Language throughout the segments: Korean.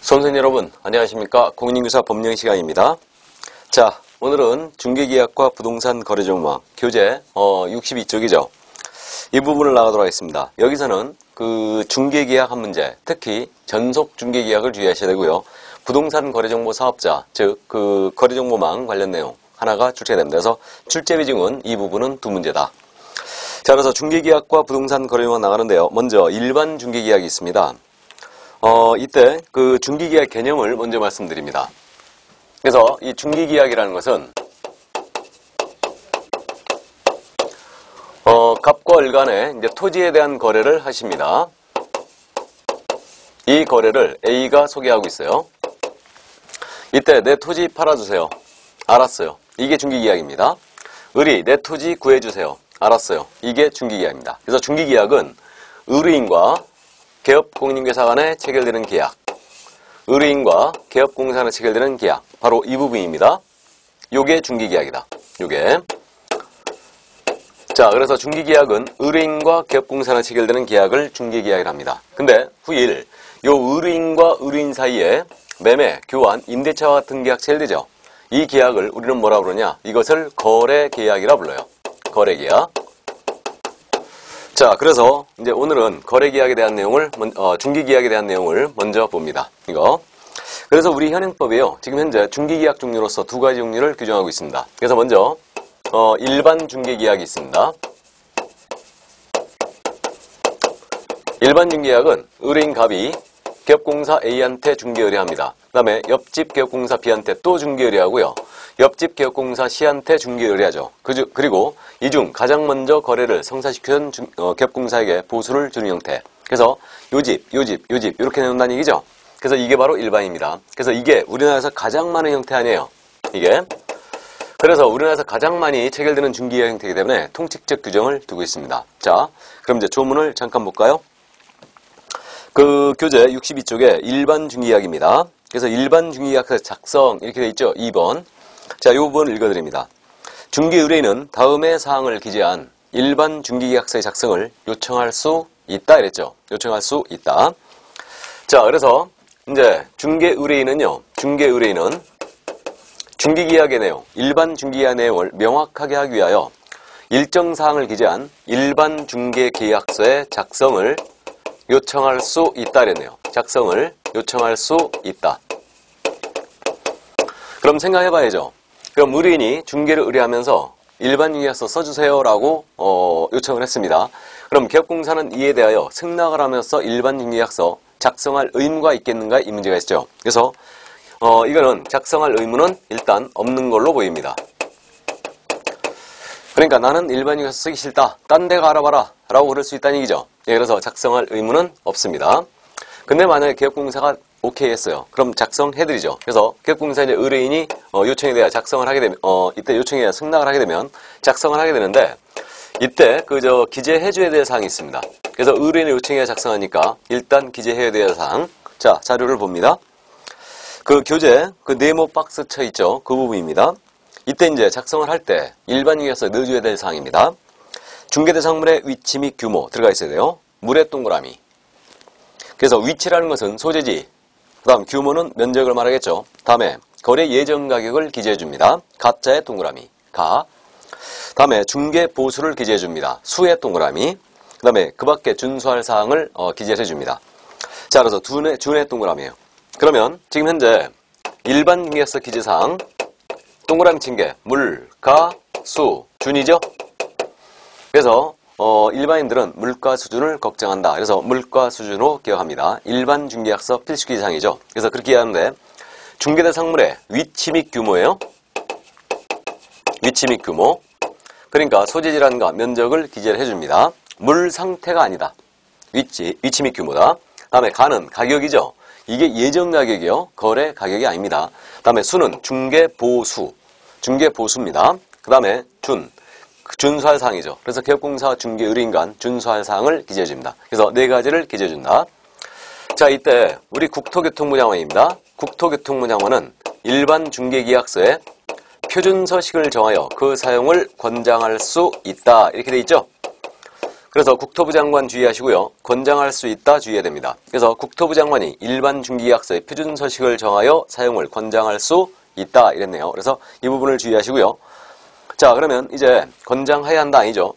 선생님 여러분 안녕하십니까. 공인중개사 법령 시간입니다. 자, 오늘은 중개계약과 부동산 거래정보망 교재 62쪽이죠. 이 부분을 나가도록 하겠습니다. 여기서는 그 중개계약 한 문제, 특히 전속 중개계약을 주의하셔야 되고요. 부동산 거래정보 사업자, 즉 그 거래정보망 관련 내용 하나가 출제가 됩니다. 그래서 출제 비중은 이 부분은 두 문제다. 자, 그래서 중개계약과 부동산 거래정보망 나가는데요. 먼저 일반 중개계약이 있습니다. 이때 그 중개계약 개념을 먼저 말씀드립니다. 그래서 이 중개계약이라는 것은 갑과 을 간에 이제 토지에 대한 거래를 하십니다. 이 거래를 A가 소개하고 있어요. 이때 내 토지 팔아주세요. 알았어요. 이게 중개계약입니다. 을이 내 토지 구해주세요. 알았어요. 이게 중개계약입니다. 그래서 중개계약은 의뢰인과 개업공인중개사 간에 체결되는 계약, 의뢰인과 개업공사 간에 체결되는 계약, 바로 이 부분입니다. 요게 중개계약이다. 요게. 자, 그래서 중개계약은 의뢰인과 개업공사 간에 체결되는 계약을 중개계약이라 합니다. 근데 후일 요 의뢰인과 의뢰인 사이에 매매, 교환, 임대차와 같은 계약 체결되죠. 이 계약을 우리는 뭐라 그러냐? 이것을 거래계약이라 불러요. 거래계약. 자, 그래서 이제 오늘은 거래계약에 대한 내용을, 중개계약에 대한 내용을 먼저 봅니다. 이거. 그래서 우리 현행법에요. 지금 현재 중개계약 종류로서 두 가지 종류를 규정하고 있습니다. 그래서 먼저 일반 중개계약이 있습니다. 일반 중개계약은 의뢰인 갑이 개업공사 A한테 중개의뢰합니다. 그 다음에 옆집 개업공사 B한테 또 중개의뢰하고요. 옆집 개업공사 C한테 중개의뢰하죠. 그리고 이 중 가장 먼저 거래를 성사시킨 개업공사에게 보수를 주는 형태. 그래서 요집 이렇게 내놓는다는 얘기죠. 그래서 이게 바로 일반입니다. 그래서 이게 우리나라에서 가장 많은 형태 아니에요. 이게. 그래서 우리나라에서 가장 많이 체결되는 중개계약 형태이기 때문에 통칙적 규정을 두고 있습니다. 자, 그럼 이제 조문을 잠깐 볼까요? 그 교재 62쪽에 일반 중개계약입니다. 그래서 일반 중개계약 작성 이렇게 돼 있죠. 2번. 자, 이 부분 읽어드립니다. 중개의뢰인은 다음의 사항을 기재한 일반 중개계약서의 작성을 요청할 수 있다 이랬죠. 요청할 수 있다. 자, 그래서 이제 중개의뢰인은 중개계약의 내용, 일반 중개계약 내용을 명확하게 하기 위하여 일정 사항을 기재한 일반 중개계약서의 작성을 요청할 수 있다 이랬네요. 작성을 요청할 수 있다. 그럼 생각해봐야죠. 그럼 의뢰인이 중개를 의뢰하면서 일반 중개계약서 써주세요라고 요청을 했습니다. 그럼 개업공사는 이에 대하여 승낙을 하면서 일반 중개계약서 작성할 의무가 있겠는가 이 문제가 있죠. 그래서 이거는 작성할 의무는 일단 없는 걸로 보입니다. 그러니까 나는 일반 중개계약서 쓰기 싫다. 딴 데가 알아봐라 라고 그럴 수 있다는 얘기죠. 예, 그래서 작성할 의무는 없습니다. 근데 만약에 개업공사가 오케이 했어요. 그럼 작성해드리죠. 그래서 개업공사 이제 의뢰인이 요청에 대해 작성을 하게 되면, 이때 요청에 대해 승낙을 하게 되면 작성을 하게 되는데, 이때 기재해줘야 될 사항이 있습니다. 그래서 의뢰인의 요청에 대해 작성하니까 일단 기재해야 될 사항. 자, 자료를 봅니다. 그 교재, 그 네모 박스 쳐 있죠. 그 부분입니다. 이때 이제 작성을 할 때 일반 중개계약서에 넣어줘야 될 사항입니다. 중개대상물의 위치 및 규모 들어가 있어야 돼요. 물의 동그라미. 그래서 위치라는 것은 소재지, 그 다음 규모는 면적을 말하겠죠. 다음에 거래 예정 가격을 기재해 줍니다. 가짜의 동그라미, 가. 다음에 중개 보수를 기재해 줍니다. 수의 동그라미. 그 다음에 그 밖에 준수할 사항을 기재해 줍니다. 자, 그래서 준의 동그라미예요. 그러면 지금 현재 일반 중개약서 기재사항 동그라미 친 게 물, 가, 수, 준이죠. 그래서 일반인들은 물가 수준을 걱정한다. 그래서 물가 수준으로 기억합니다. 일반 중개약서 필수 기재사항이죠. 그래서 그렇게 하는데 중개대상물의 위치 및 규모예요. 위치 및 규모. 그러니까 소재지라든가 면적을 기재를 해줍니다. 물 상태가 아니다. 위치 및 규모다. 다음에 가는 가격이죠. 이게 예정 가격이요. 거래 가격이 아닙니다. 다음에 수는 중개보수입니다. 그 다음에 준수할 사항이죠. 그래서 개업공사와 중개의뢰인 간 준수할 사항을 기재해줍니다. 그래서 네 가지를 기재해준다. 자, 이때 우리 국토교통부장관입니다. 국토교통부장관은 일반 중개계약서에 표준서식을 정하여 그 사용을 권장할 수 있다. 이렇게 돼 있죠. 그래서 국토부 장관 주의하시고요. 권장할 수 있다 주의해야 됩니다. 그래서 국토부 장관이 일반 중개계약서의 표준 서식을 정하여 사용을 권장할 수 있다 이랬네요. 그래서 이 부분을 주의하시고요. 자, 그러면 이제 권장해야 한다 아니죠.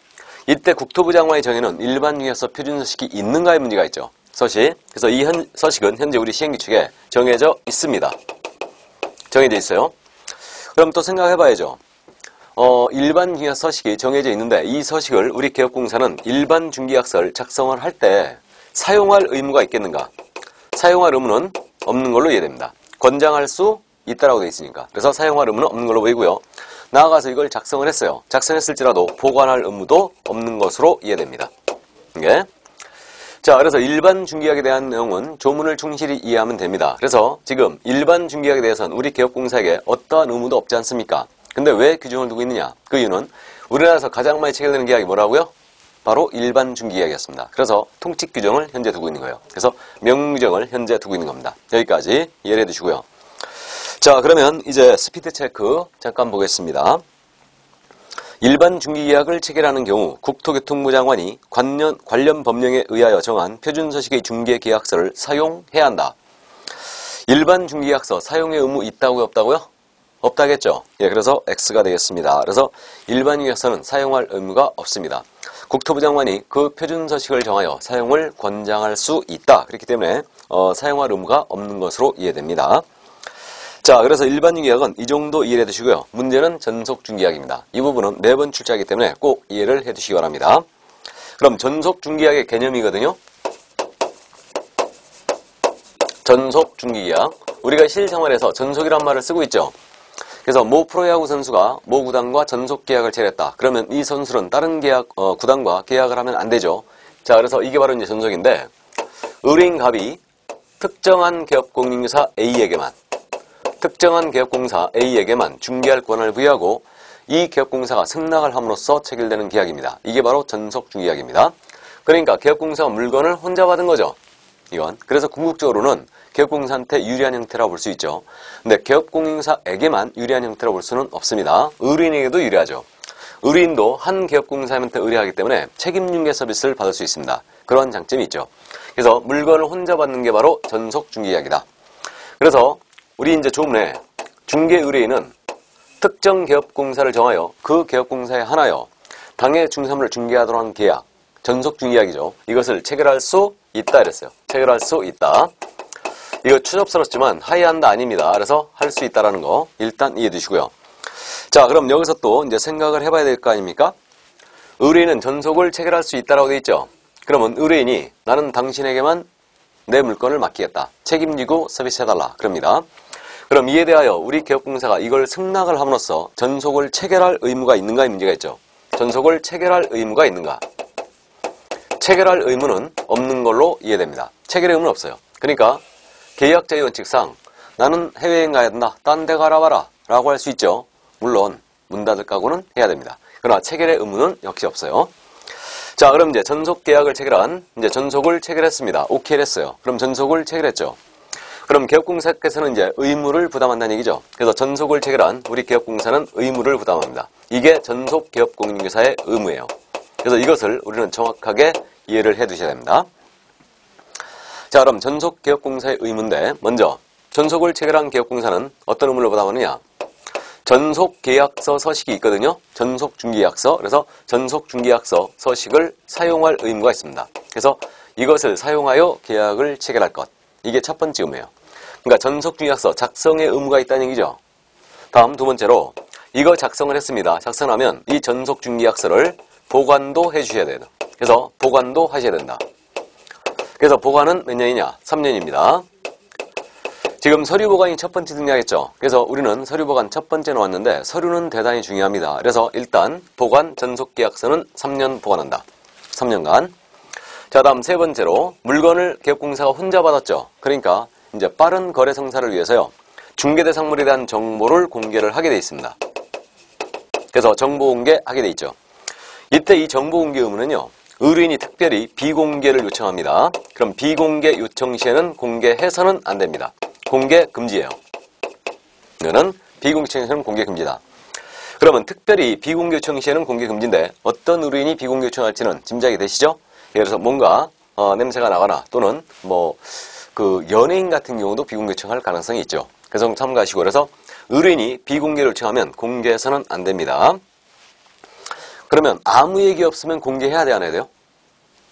이때 국토부 장관이 정해놓은 일반 중개계약서 표준 서식이 있는가의 문제가 있죠. 서식. 그래서 이 서식은 현재 우리 시행규칙에 정해져 있습니다. 정해져 있어요. 그럼 또 생각해봐야죠. 일반 중개계약 서식이 정해져 있는데 이 서식을 우리 개업공사는 일반 중개계약서를 작성을 할 때 사용할 의무가 있겠는가? 사용할 의무는 없는 걸로 이해됩니다. 권장할 수 있다라고 되어 있으니까. 그래서 사용할 의무는 없는 걸로 보이고요. 나아가서 이걸 작성을 했어요. 작성했을지라도 보관할 의무도 없는 것으로 이해됩니다. 이게. 자, 그래서 일반 중개계약에 대한 내용은 조문을 충실히 이해하면 됩니다. 그래서 지금 일반 중개계약에 대해서는 우리 개업공사에게 어떠한 의무도 없지 않습니까? 근데 왜 규정을 두고 있느냐? 그 이유는 우리나라에서 가장 많이 체결되는 계약이 뭐라고요? 바로 일반 중개계약이었습니다. 그래서 통칙 규정을 현재 두고 있는 거예요. 그래서 명규정을 현재 두고 있는 겁니다. 여기까지 이해를 해두시고요. 자, 그러면 이제 스피드 체크 잠깐 보겠습니다. 일반 중개계약을 체결하는 경우 국토교통부 장관이 관련 법령에 의하여 정한 표준서식의 중개계약서를 사용해야 한다. 일반 중개계약서 사용의 의무 있다고요? 없다고요? 없다겠죠? 예, 그래서 X가 되겠습니다. 그래서 일반 중개계약서는 사용할 의무가 없습니다. 국토부 장관이 그 표준서식을 정하여 사용을 권장할 수 있다. 그렇기 때문에 사용할 의무가 없는 것으로 이해됩니다. 자, 그래서 일반 중개계약은 이 정도 이해를 해두시고요. 문제는 전속 중개계약입니다. 이 부분은 매번 출제하기 때문에 꼭 이해를 해두시기 바랍니다. 그럼 전속 중개계약의 개념이거든요. 전속 중개계약. 우리가 실생활에서 전속이란 말을 쓰고 있죠. 그래서 모 프로야구 선수가 모 구단과 전속 계약을 체결했다. 그러면 이 선수는 다른 구단과 계약을 하면 안 되죠. 자, 그래서 이게 바로 이제 전속인데, 의뢰인갑이 특정한 개업공인사 A에게만, 특정한 개업공사 A에게만 중개할 권한을 부여하고 이 개업공사가 승낙을 함으로써 체결되는 계약입니다. 이게 바로 전속 중개계약입니다. 그러니까 개업공사가 물건을 혼자 받은 거죠. 이건. 그래서 궁극적으로는 개업공사한테 유리한 형태라고 볼 수 있죠. 근데 개업공사에게만 유리한 형태라고 볼 수는 없습니다. 의뢰인에게도 유리하죠. 의뢰인도 한 개업공사한테 의뢰하기 때문에 책임중개 서비스를 받을 수 있습니다. 그런 장점이 있죠. 그래서 물건을 혼자 받는 게 바로 전속 중개계약이다. 그래서 우리 이제 조문에 중개 의뢰인은 특정 개업공사를 정하여 그 개업공사에 한하여 당해 중사물을 중개하도록 하는 계약, 전속 중개계약이죠. 이것을 체결할 수 있다 이랬어요. 체결할 수 있다. 이거 추접스럽지만 하이한다 아닙니다. 그래서 할 수 있다라는 거 일단 이해해 두시고요. 자, 그럼 여기서 또 이제 생각을 해봐야 될 거 아닙니까? 의뢰인은 전속을 체결할 수 있다라고 돼 있죠. 그러면 의뢰인이 나는 당신에게만 내 물건을 맡기겠다. 책임지고 서비스해달라. 그럽니다. 그럼 이에 대하여 우리 개업공사가 이걸 승낙을 함으로써 전속을 체결할 의무가 있는가의 문제가 있죠. 전속을 체결할 의무가 있는가? 체결할 의무는 없는 걸로 이해됩니다. 체결의 의무는 없어요. 그러니까 계약자의 원칙상 나는 해외여행 가야 된다. 딴 데 가라 라고 할 수 있죠. 물론 문 닫을 각오는 해야 됩니다. 그러나 체결의 의무는 역시 없어요. 자, 그럼 이제 전속 계약을 체결한, 이제 전속을 체결했습니다. 오케이를 했어요. 그럼 전속을 체결했죠. 그럼 개업공사께서는 이제 의무를 부담한다는 얘기죠. 그래서 전속을 체결한 우리 개업공사는 의무를 부담합니다. 이게 전속 개업공인중개사의 의무예요. 그래서 이것을 우리는 정확하게 이해를 해 두셔야 됩니다. 자, 그럼 전속 개업공사의 의무인데, 먼저 전속을 체결한 개업공사는 어떤 의무를 부담하느냐? 전속 계약서 서식이 있거든요. 전속 중개계약서. 그래서 전속 중개계약서 서식을 사용할 의무가 있습니다. 그래서 이것을 사용하여 계약을 체결할 것. 이게 첫 번째 의무예요. 그러니까 전속 중개계약서 작성의 의무가 있다는 얘기죠. 다음 두 번째로 이거 작성을 했습니다. 작성하면 이 전속 중개계약서를 보관도 해주셔야 돼요. 그래서 보관도 하셔야 된다. 그래서 보관은 몇 년이냐? 3년입니다. 지금 서류 보관이 첫 번째 등장했죠. 그래서 우리는 서류 보관 첫 번째 나왔는데 서류는 대단히 중요합니다. 그래서 일단 보관 전속계약서는 3년 보관한다. 3년간. 자, 다음 세 번째로 물건을 개업공사가 혼자 받았죠. 그러니까 이제 빠른 거래 성사를 위해서요. 중개대상물에 대한 정보를 공개를 하게 돼 있습니다. 그래서 정보 공개하게 돼 있죠. 이때 이 정보 공개 의무는요. 의뢰인이 특별히 비공개를 요청합니다. 그럼 비공개 요청 시에는 공개해서는 안 됩니다. 공개 금지예요. 이거는 비공개 요청에서는 공개 금지다. 그러면 특별히 비공개 요청 시에는 공개 금지인데 어떤 의뢰인이 비공개 요청할지는 짐작이 되시죠? 예를 들어서 뭔가 냄새가 나거나 또는 그 연예인 같은 경우도 비공개 요청할 가능성이 있죠. 그래서 참고하시고, 그래서 의뢰인이 비공개를 요청하면 공개해서는 안 됩니다. 그러면 아무 얘기 없으면 공개해야 돼, 안 해야 돼요?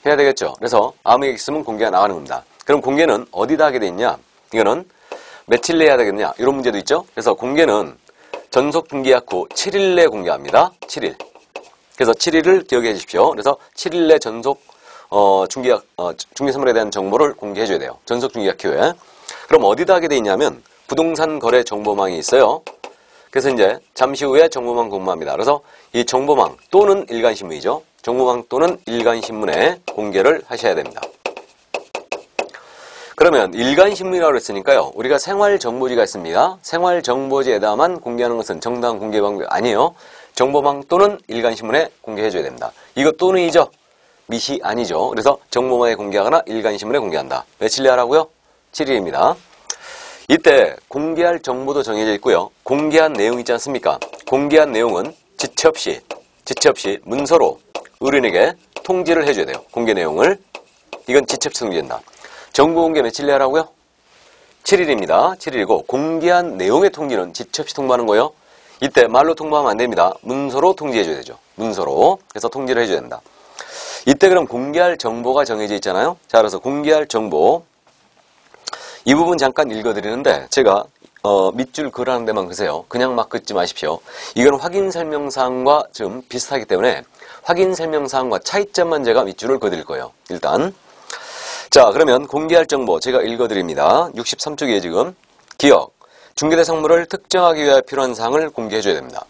해야 되겠죠. 그래서 아무 얘기 있으면 공개가 나가는 겁니다. 그럼 공개는 어디다 하게 돼 있냐? 이거는 며칠 내에 해야 되겠냐? 이런 문제도 있죠. 그래서 공개는 전속 중개약 후 7일 내에 공개합니다. 7일. 그래서 7일을 기억해 주십시오. 그래서 7일 내 전속 중개약 중개선물에 대한 정보를 공개해 줘야 돼요. 전속 중개약 후에. 그럼 어디다 하게 돼 있냐면 부동산 거래 정보망이 있어요. 그래서 이제 잠시 후에 정보망 공모합니다. 그래서 이 정보망 또는 일간신문이죠. 정보망 또는 일간신문에 공개를 하셔야 됩니다. 그러면 일간신문이라고 했으니까요. 우리가 생활정보지가 있습니다. 생활정보지에다만 공개하는 것은 정당한 공개 방법이 아니에요. 정보망 또는 일간신문에 공개해줘야 됩니다. 이거 또는이죠. 밑이 아니죠. 그래서 정보망에 공개하거나 일간신문에 공개한다. 며칠 내에 하라고요? 7일입니다. 이때 공개할 정보도 정해져 있고요. 공개한 내용 있지 않습니까? 공개한 내용은 지체 없이 문서로 의뢰인에게 통지를 해줘야 돼요. 공개 내용을. 이건 지체 없이 통지된다. 정보 공개 며칠 내에 하라고요? 7일입니다. 7일이고 공개한 내용의 통지는 지체 없이 통보하는 거예요. 이때 말로 통보하면 안 됩니다. 문서로 통지해줘야 되죠. 문서로. 그래서 통지를 해줘야 된다. 이때 그럼 공개할 정보가 정해져 있잖아요. 자, 그래서 공개할 정보. 이 부분 잠깐 읽어드리는데 제가 밑줄 글하는 데만 그세요. 그냥 막 긋지 마십시오. 이건 확인 설명사항과 좀 비슷하기 때문에 확인 설명사항과 차이점만 제가 밑줄을 그어드릴 거예요. 일단 자, 그러면 공개할 정보 제가 읽어드립니다. 63쪽에 지금 기억, 중개대상물을 특정하기 위해 필요한 사항을 공개해줘야 됩니다.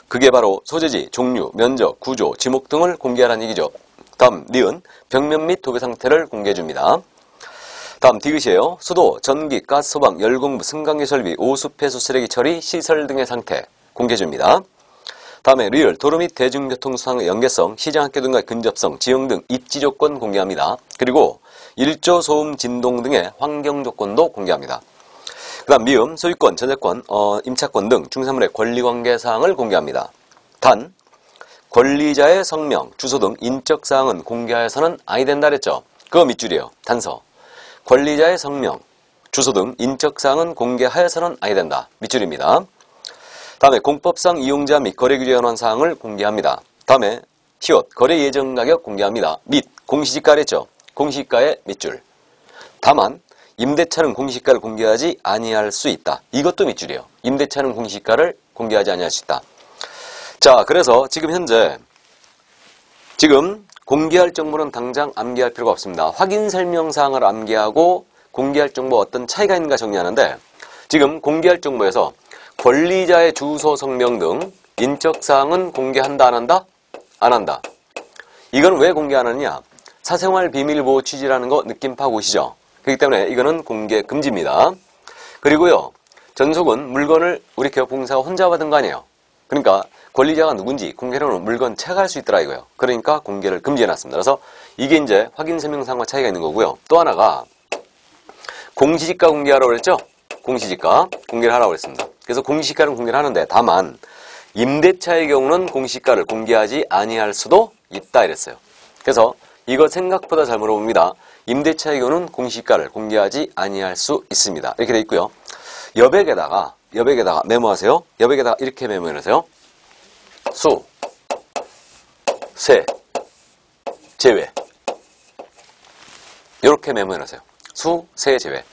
그게 바로 소재지, 종류, 면적, 구조, 지목 등을 공개하라는 얘기죠. 다음 니은, 벽면 및 도배 상태를 공개해줍니다. 다음 디귿이에요. 수도, 전기, 가스 소방, 열공부, 승강기 설비, 오수, 폐수, 쓰레기 처리, 시설 등의 상태 공개해줍니다. 다음에 리을, 도로 및 대중교통 수상의 연계성, 시장 학교 등과의 근접성, 지형 등 입지 조건 공개합니다. 그리고 일조, 소음, 진동 등의 환경 조건도 공개합니다. 그 다음 미음, 소유권, 저작권, 임차권 등 중산물의 권리관계 사항을 공개합니다. 단, 권리자의 성명, 주소 등 인적 사항은 공개하여서는 아니 된다 그랬죠. 그거 밑줄이에요. 단서. 권리자의 성명, 주소 등 인적 사항은 공개하여서는 아니 된다. 밑줄입니다. 다음에 공법상 이용자 및 거래 규제에 관한 사항을 공개합니다. 다음에 시옷, 거래 예정 가격 공개합니다. 및 공시지가 그랬죠. 공시지가의 밑줄. 다만 임대차는 공시지가를 공개하지 아니할 수 있다. 이것도 밑줄이에요. 임대차는 공시지가를 공개하지 아니할 수 있다. 자, 그래서 지금 현재 공개할 정보는 당장 암기할 필요가 없습니다. 확인 설명사항을 암기하고 공개할 정보 어떤 차이가 있는가 정리하는데 지금 공개할 정보에서 권리자의 주소, 성명 등 인적사항은 공개한다, 안 한다? 안 한다. 이건 왜 공개 안 하느냐? 사생활 비밀보호 취지라는 거 느낌 파고 오시죠? 그렇기 때문에 이거는 공개 금지입니다. 그리고요, 전속은 물건을 우리 개업공사가 혼자 받은 거 아니에요. 그러니까 권리자가 누군지 공개로는 물건 체크할 수 있더라 이거예요. 그러니까 공개를 금지해놨습니다. 그래서 이게 이제 확인 설명사항과 차이가 있는 거고요. 또 하나가 공시지가 공개하라고 그랬죠? 공시지가 공개를 하라고 그랬습니다. 그래서 공시지가를 공개를 하는데 다만 임대차의 경우는 공시지가를 공개하지 아니할 수도 있다 이랬어요. 그래서 이거 생각보다 잘 물어봅니다. 임대차의 경우는 공시지가를 공개하지 아니할 수 있습니다. 이렇게 돼 있고요. 여백에다가 메모하세요. 여백에다가 이렇게 메모해놓으세요. 수, 세, 제외. 이렇게 메모해놓으세요. 수, 세, 제외.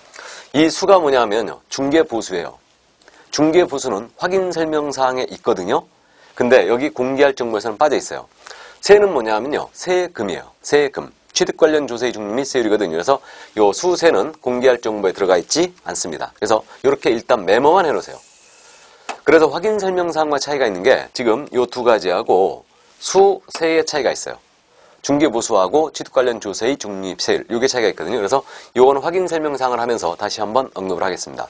이 수가 뭐냐면요. 중개보수예요. 중개보수는 확인 설명사항에 있거든요. 근데 여기 공개할 정보에서는 빠져 있어요. 세는 뭐냐면요. 세금이에요. 세금. 취득 관련 조세의 종류 및 세율이거든요. 그래서 요 수세는 공개할 정보에 들어가 있지 않습니다. 그래서 이렇게 일단 메모만 해놓으세요. 그래서 확인 설명사항과 차이가 있는 게 지금 요 두 가지하고 수, 세의 차이가 있어요. 중개보수하고 취득 관련 조세의 종류 및 세율. 요게 차이가 있거든요. 그래서 요거는 확인 설명사항을 하면서 다시 한번 언급을 하겠습니다.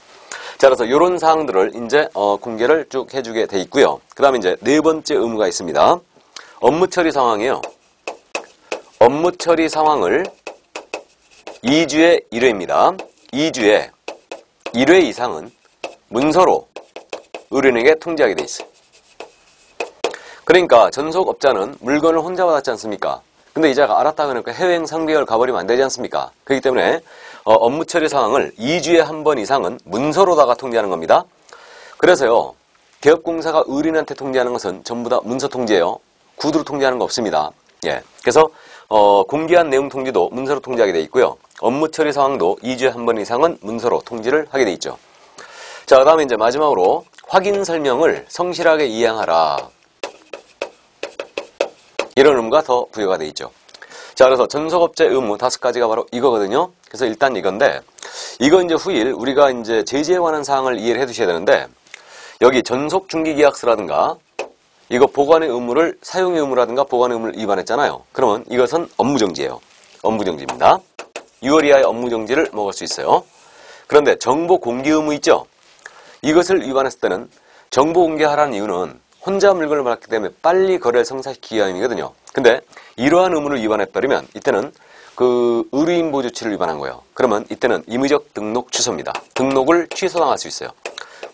자, 그래서 요런 사항들을 이제 공개를 쭉 해주게 돼 있고요. 그 다음에 이제 네 번째 의무가 있습니다. 업무 처리 상황이에요. 업무 처리 상황을 2주에 1회입니다. 2주에 1회 이상은 문서로 의뢰인에게 통지하게 돼 있어요. 그러니까 전속업자는 물건을 혼자 받았지 않습니까? 근데 이자가 알았다 그러니까 해외여행 상비를 가버리면 안 되지 않습니까? 그렇기 때문에 업무 처리 상황을 2주에 한 번 이상은 문서로다가 통지하는 겁니다. 그래서요, 개업공사가 의뢰인한테 통지하는 것은 전부 다 문서 통지예요. 구두로 통지하는 거 없습니다. 예. 그래서 공개한 내용 통지도 문서로 통지하게 돼 있고요. 업무 처리 상황도 2주에 한 번 이상은 문서로 통지를 하게 돼 있죠. 자, 그다음에 이제 마지막으로 확인 설명을 성실하게 이행하라. 이런 의무가 더 부여가 돼 있죠. 자, 그래서 전속업자 의무 5가지가 바로 이거거든요. 그래서 일단 이건데, 이거 이제 후일 우리가 이제 제재에 관한 사항을 이해를 해 두셔야 되는데, 여기 전속중개계약서라든가, 이거 보관의 의무를, 사용의 의무라든가 보관의 의무를 위반했잖아요. 그러면 이것은 업무정지예요. 업무정지입니다. 6월 이하의 업무정지를 먹을 수 있어요. 그런데 정보 공개 의무 있죠? 이것을 위반했을 때는 정보 공개하라는 이유는 혼자 물건을 받았기 때문에 빨리 거래를 성사시키기 위함이거든요. 근데 이러한 의무를 위반해버리면 이때는 그 의뢰인 보호 조치를 위반한 거예요. 그러면 이때는 임의적 등록 취소입니다. 등록을 취소당할 수 있어요.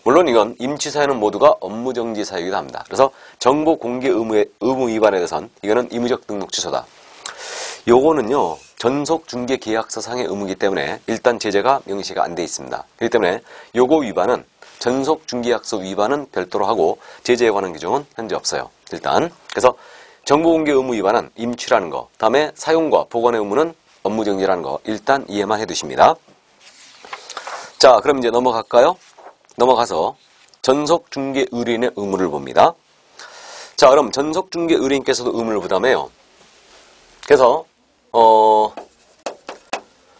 물론 이건 임취 사유는 모두가 업무정지 사유이기도 합니다. 그래서 정보 공개 의무 위반에 대해서는 이거는 임의적 등록 취소다. 요거는요, 전속 중개 계약서 상의 의무이기 때문에 일단 제재가 명시가 안 돼 있습니다. 그렇기 때문에 요거 위반은 전속 중개약서 위반은 별도로 하고 제재에 관한 규정은 현재 없어요. 일단 그래서 정보 공개 의무 위반은 임취라는 거, 다음에 사용과 보관의 의무는 업무정지라는 거 일단 이해만 해두십니다. 자, 그럼 이제 넘어갈까요? 넘어가서 전속중개 의뢰인의 의무를 봅니다. 자, 그럼 전속중개 의뢰인께서도 의무를 부담해요. 그래서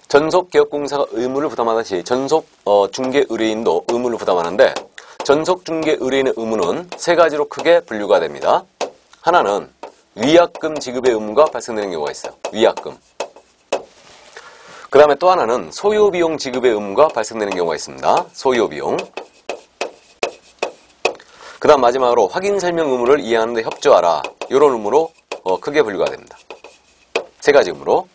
전속개업공사가 의무를 부담하듯이 전속중개 의뢰인도 의무를 부담하는데, 전속중개 의뢰인의 의무는 3가지로 크게 분류가 됩니다. 하나는 위약금 지급의 의무가 발생되는 경우가 있어요. 위약금. 그 다음에 또 하나는 소요비용 지급의 의무가 발생되는 경우가 있습니다. 소요비용. 그 다음 마지막으로 확인설명 의무를 이행하는 데 협조하라. 이런 의무로 크게 분류가 됩니다. 3가지 의무로.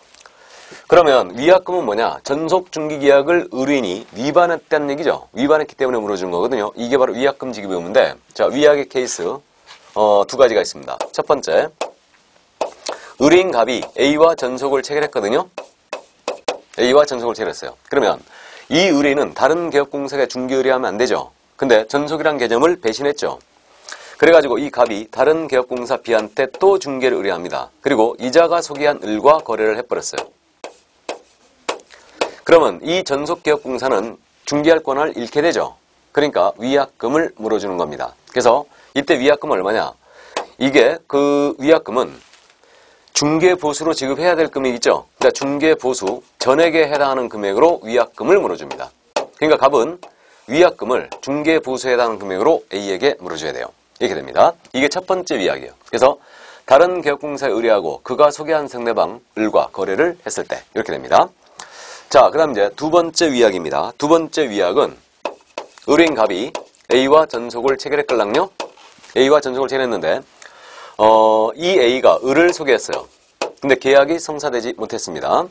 그러면 위약금은 뭐냐? 전속중개계약을 의뢰인이 위반했다는 얘기죠. 위반했기 때문에 물어주는 거거든요. 이게 바로 위약금 지급의 의무인데, 자, 위약의 케이스 2가지가 있습니다. 첫 번째, 의뢰인 갑이 A와 전속을 체결했거든요. A와 전속을 체결했어요. 그러면 이 의뢰인은 다른 개업공사에 중개 의뢰하면 안 되죠. 근데 전속이란 개념을 배신했죠. 그래가지고 이 갑이 다른 개업공사 B한테 또 중개를 의뢰합니다. 그리고 이자가 소개한 을과 거래를 해버렸어요. 그러면 이 전속개업공사는 중개할 권한을 잃게 되죠. 그러니까 위약금을 물어주는 겁니다. 그래서 이때 위약금은 얼마냐? 이게 그 위약금은 중개보수로 지급해야 될 금액이죠. 그러니까 중개보수 전액에 해당하는 금액으로 위약금을 물어줍니다. 그러니까 갑은 위약금을 중개보수에 해당하는 금액으로 A에게 물어줘야 돼요. 이렇게 됩니다. 이게 첫 번째 위약이에요. 그래서 다른 개업공사에 의뢰하고 그가 소개한 상대방 을과 거래를 했을 때 이렇게 됩니다. 자, 그 다음 이제 2번째 위약입니다. 2번째 위약은 의뢰인 갑이 A와 전속을 체결했걸랑요. A와 전속을 체결했는데 이 A가 을을 소개했어요. 근데 계약이 성사되지 못했습니다.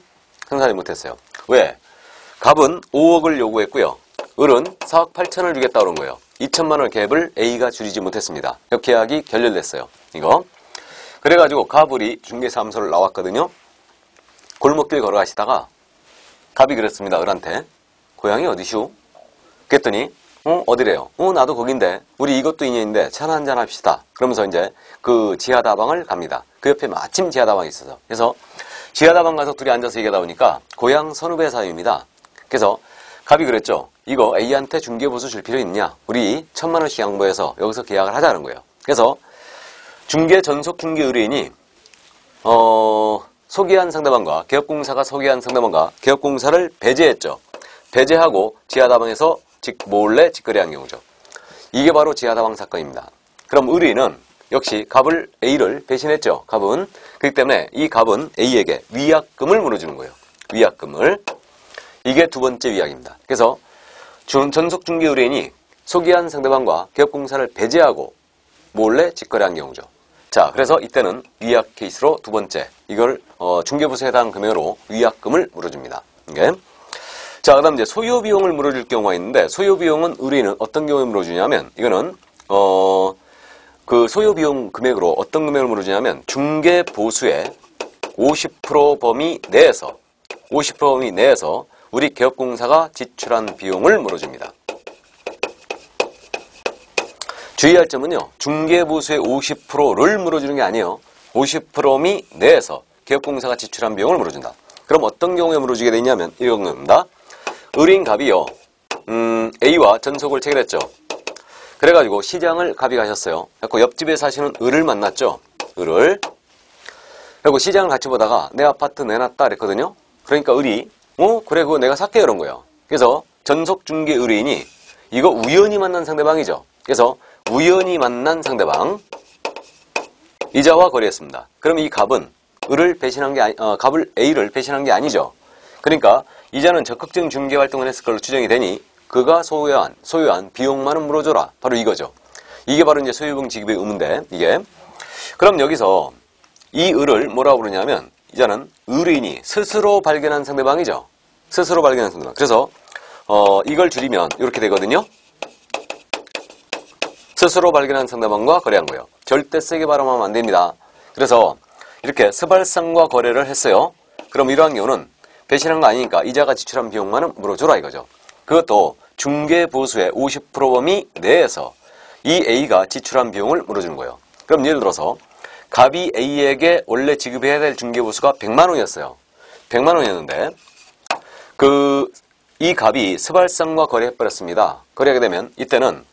성사되지 못했어요. 왜? 갑은 5억을 요구했고요. 을은 4억 8천을 주겠다 그런 거예요. 2천만 원 갭을 A가 줄이지 못했습니다. 계약이 결렬됐어요. 이거. 그래가지고 갑을이 중개사무소를 나왔거든요. 골목길 걸어가시다가 갑이 그랬습니다. 을한테. 고향이 어디시오? 그랬더니 어디래요? 나도 거긴데 우리 이것도 인연인데 차 한잔 합시다. 그러면서 이제 그 지하다방을 갑니다. 그 옆에 마침 지하다방이 있어서. 그래서 지하다방 가서 둘이 앉아서 얘기하다 보니까 고향 선후배 사유입니다. 그래서 갑이 그랬죠. 이거 A한테 중개보수 줄 필요 있냐? 우리 1,000만 원씩 양보해서 여기서 계약을 하자는 거예요. 그래서 전속중개 의뢰인이 소개한 상대방과 개업공사가 소개한 상대방과 개업공사를 배제했죠. 배제하고 지하다방에서 몰래 직거래한 경우죠. 이게 바로 지하다방 사건입니다. 그럼 의뢰인은 역시 갑을 A를 배신했죠. 갑은. 그렇기 때문에 이 갑은 A에게 위약금을 물어주는 거예요. 위약금을. 이게 2번째 위약입니다. 그래서 전속중개 의뢰인이 소개한 상대방과 개업공사를 배제하고 몰래 직거래한 경우죠. 자, 그래서 이때는 위약 케이스로 2번째, 이걸 중개보수에 해당하는 금액으로 위약금을 물어줍니다. 이게. 자, 그 다음 이제 소요비용을 물어줄 경우가 있는데, 소요비용은 의뢰인은 어떤 경우에 물어주냐면, 이거는 그 소요비용 금액으로 어떤 금액을 물어주냐면 중개보수의 50% 범위 내에서 50% 범위 내에서 우리 개업공사가 지출한 비용을 물어줍니다. 주의할 점은요. 중개보수의 50%를 물어주는 게 아니에요. 50% 범위 내에서 개업공사가 지출한 비용을 물어준다. 그럼 어떤 경우에 물어주게 되냐면 이런 겁니다. 의뢰인갑이요. A와 전속을 체결했죠. 그래가지고 시장을 갑이 가셨어요. 그래서 옆집에 사시는 을을 만났죠. 을을. 그리고 시장을 같이 보다가 내 아파트 내놨다 그랬거든요. 그러니까 을이 그래 그거 내가 살게 이런 거예요. 그래서 전속 중개 의뢰인이 이거 우연히 만난 상대방이죠. 그래서 우연히 만난 상대방 이자와 거래했습니다. 그럼 이 갑은 을을 배신한 게 갑을 A를 배신한 게 아니죠. 그러니까 이자는 적극적인 중개 활동을 했을 걸로 추정이 되니 그가 소유한 비용만은 물어줘라. 바로 이거죠. 이게 바로 이제 소유비용 지급의 의무인데 이게 그럼 여기서 이 을을 뭐라고 부르냐면 이자는 의뢰인이 스스로 발견한 상대방이죠. 스스로 발견한 상대방. 그래서 이걸 줄이면 이렇게 되거든요. 스스로 발견한 상대방과 거래한 거예요. 절대 세게 발음하면 안 됩니다. 그래서 이렇게 스발상과 거래를 했어요. 그럼 이러한 경우는 배신한 거 아니니까 이자가 지출한 비용만은 물어줘라 이거죠. 그것도 중개보수의 50% 범위 내에서 이 A가 지출한 비용을 물어주는 거예요. 그럼 예를 들어서 갑이 A에게 원래 지급해야 될 중개보수가 100만 원이었어요. 100만 원이었는데 이 갑이 스발상과 거래해버렸습니다. 거래하게 되면 이때는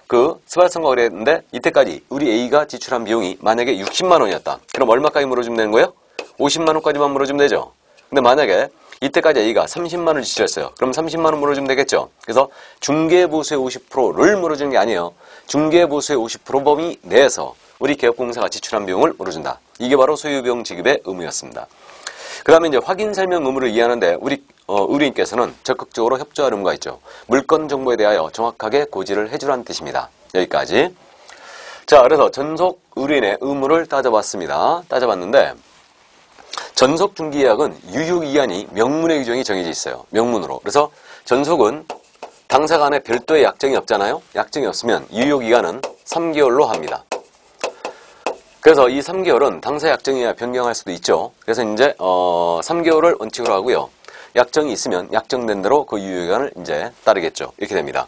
그 스발상과 거래했는데 이때까지 우리 A가 지출한 비용이 만약에 60만 원이었다. 그럼 얼마까지 물어주면 되는 거예요? 50만 원까지만 물어주면 되죠. 근데 만약에 이때까지 A가 30만 원을 지출했어요. 그럼 30만 원 물어주면 되겠죠. 그래서 중개보수의 50%를 물어주는 게 아니에요. 중개보수의 50% 범위 내에서 우리 개업공사가 지출한 비용을 물어준다. 이게 바로 소유비용 지급의 의무였습니다. 그 다음에 이제 확인 설명 의무를 이해하는데 우리 의뢰인께서는 적극적으로 협조할 의무가 있죠. 물건 정보에 대하여 정확하게 고지를 해주라는 뜻입니다. 여기까지. 자, 그래서 전속 의뢰인의 의무를 따져봤습니다. 따져봤는데 전속 중개계약은 유효기한이 명문의 규정이 정해져 있어요. 명문으로. 그래서 전속은 당사 간에 별도의 약정이 없잖아요. 약정이 없으면 유효기간은 3개월로 합니다. 그래서 이 3개월은 당사 약정이야 변경할 수도 있죠. 그래서 이제 3개월을 원칙으로 하고요. 약정이 있으면 약정된 대로 그 유효기간을 이제 따르겠죠. 이렇게 됩니다.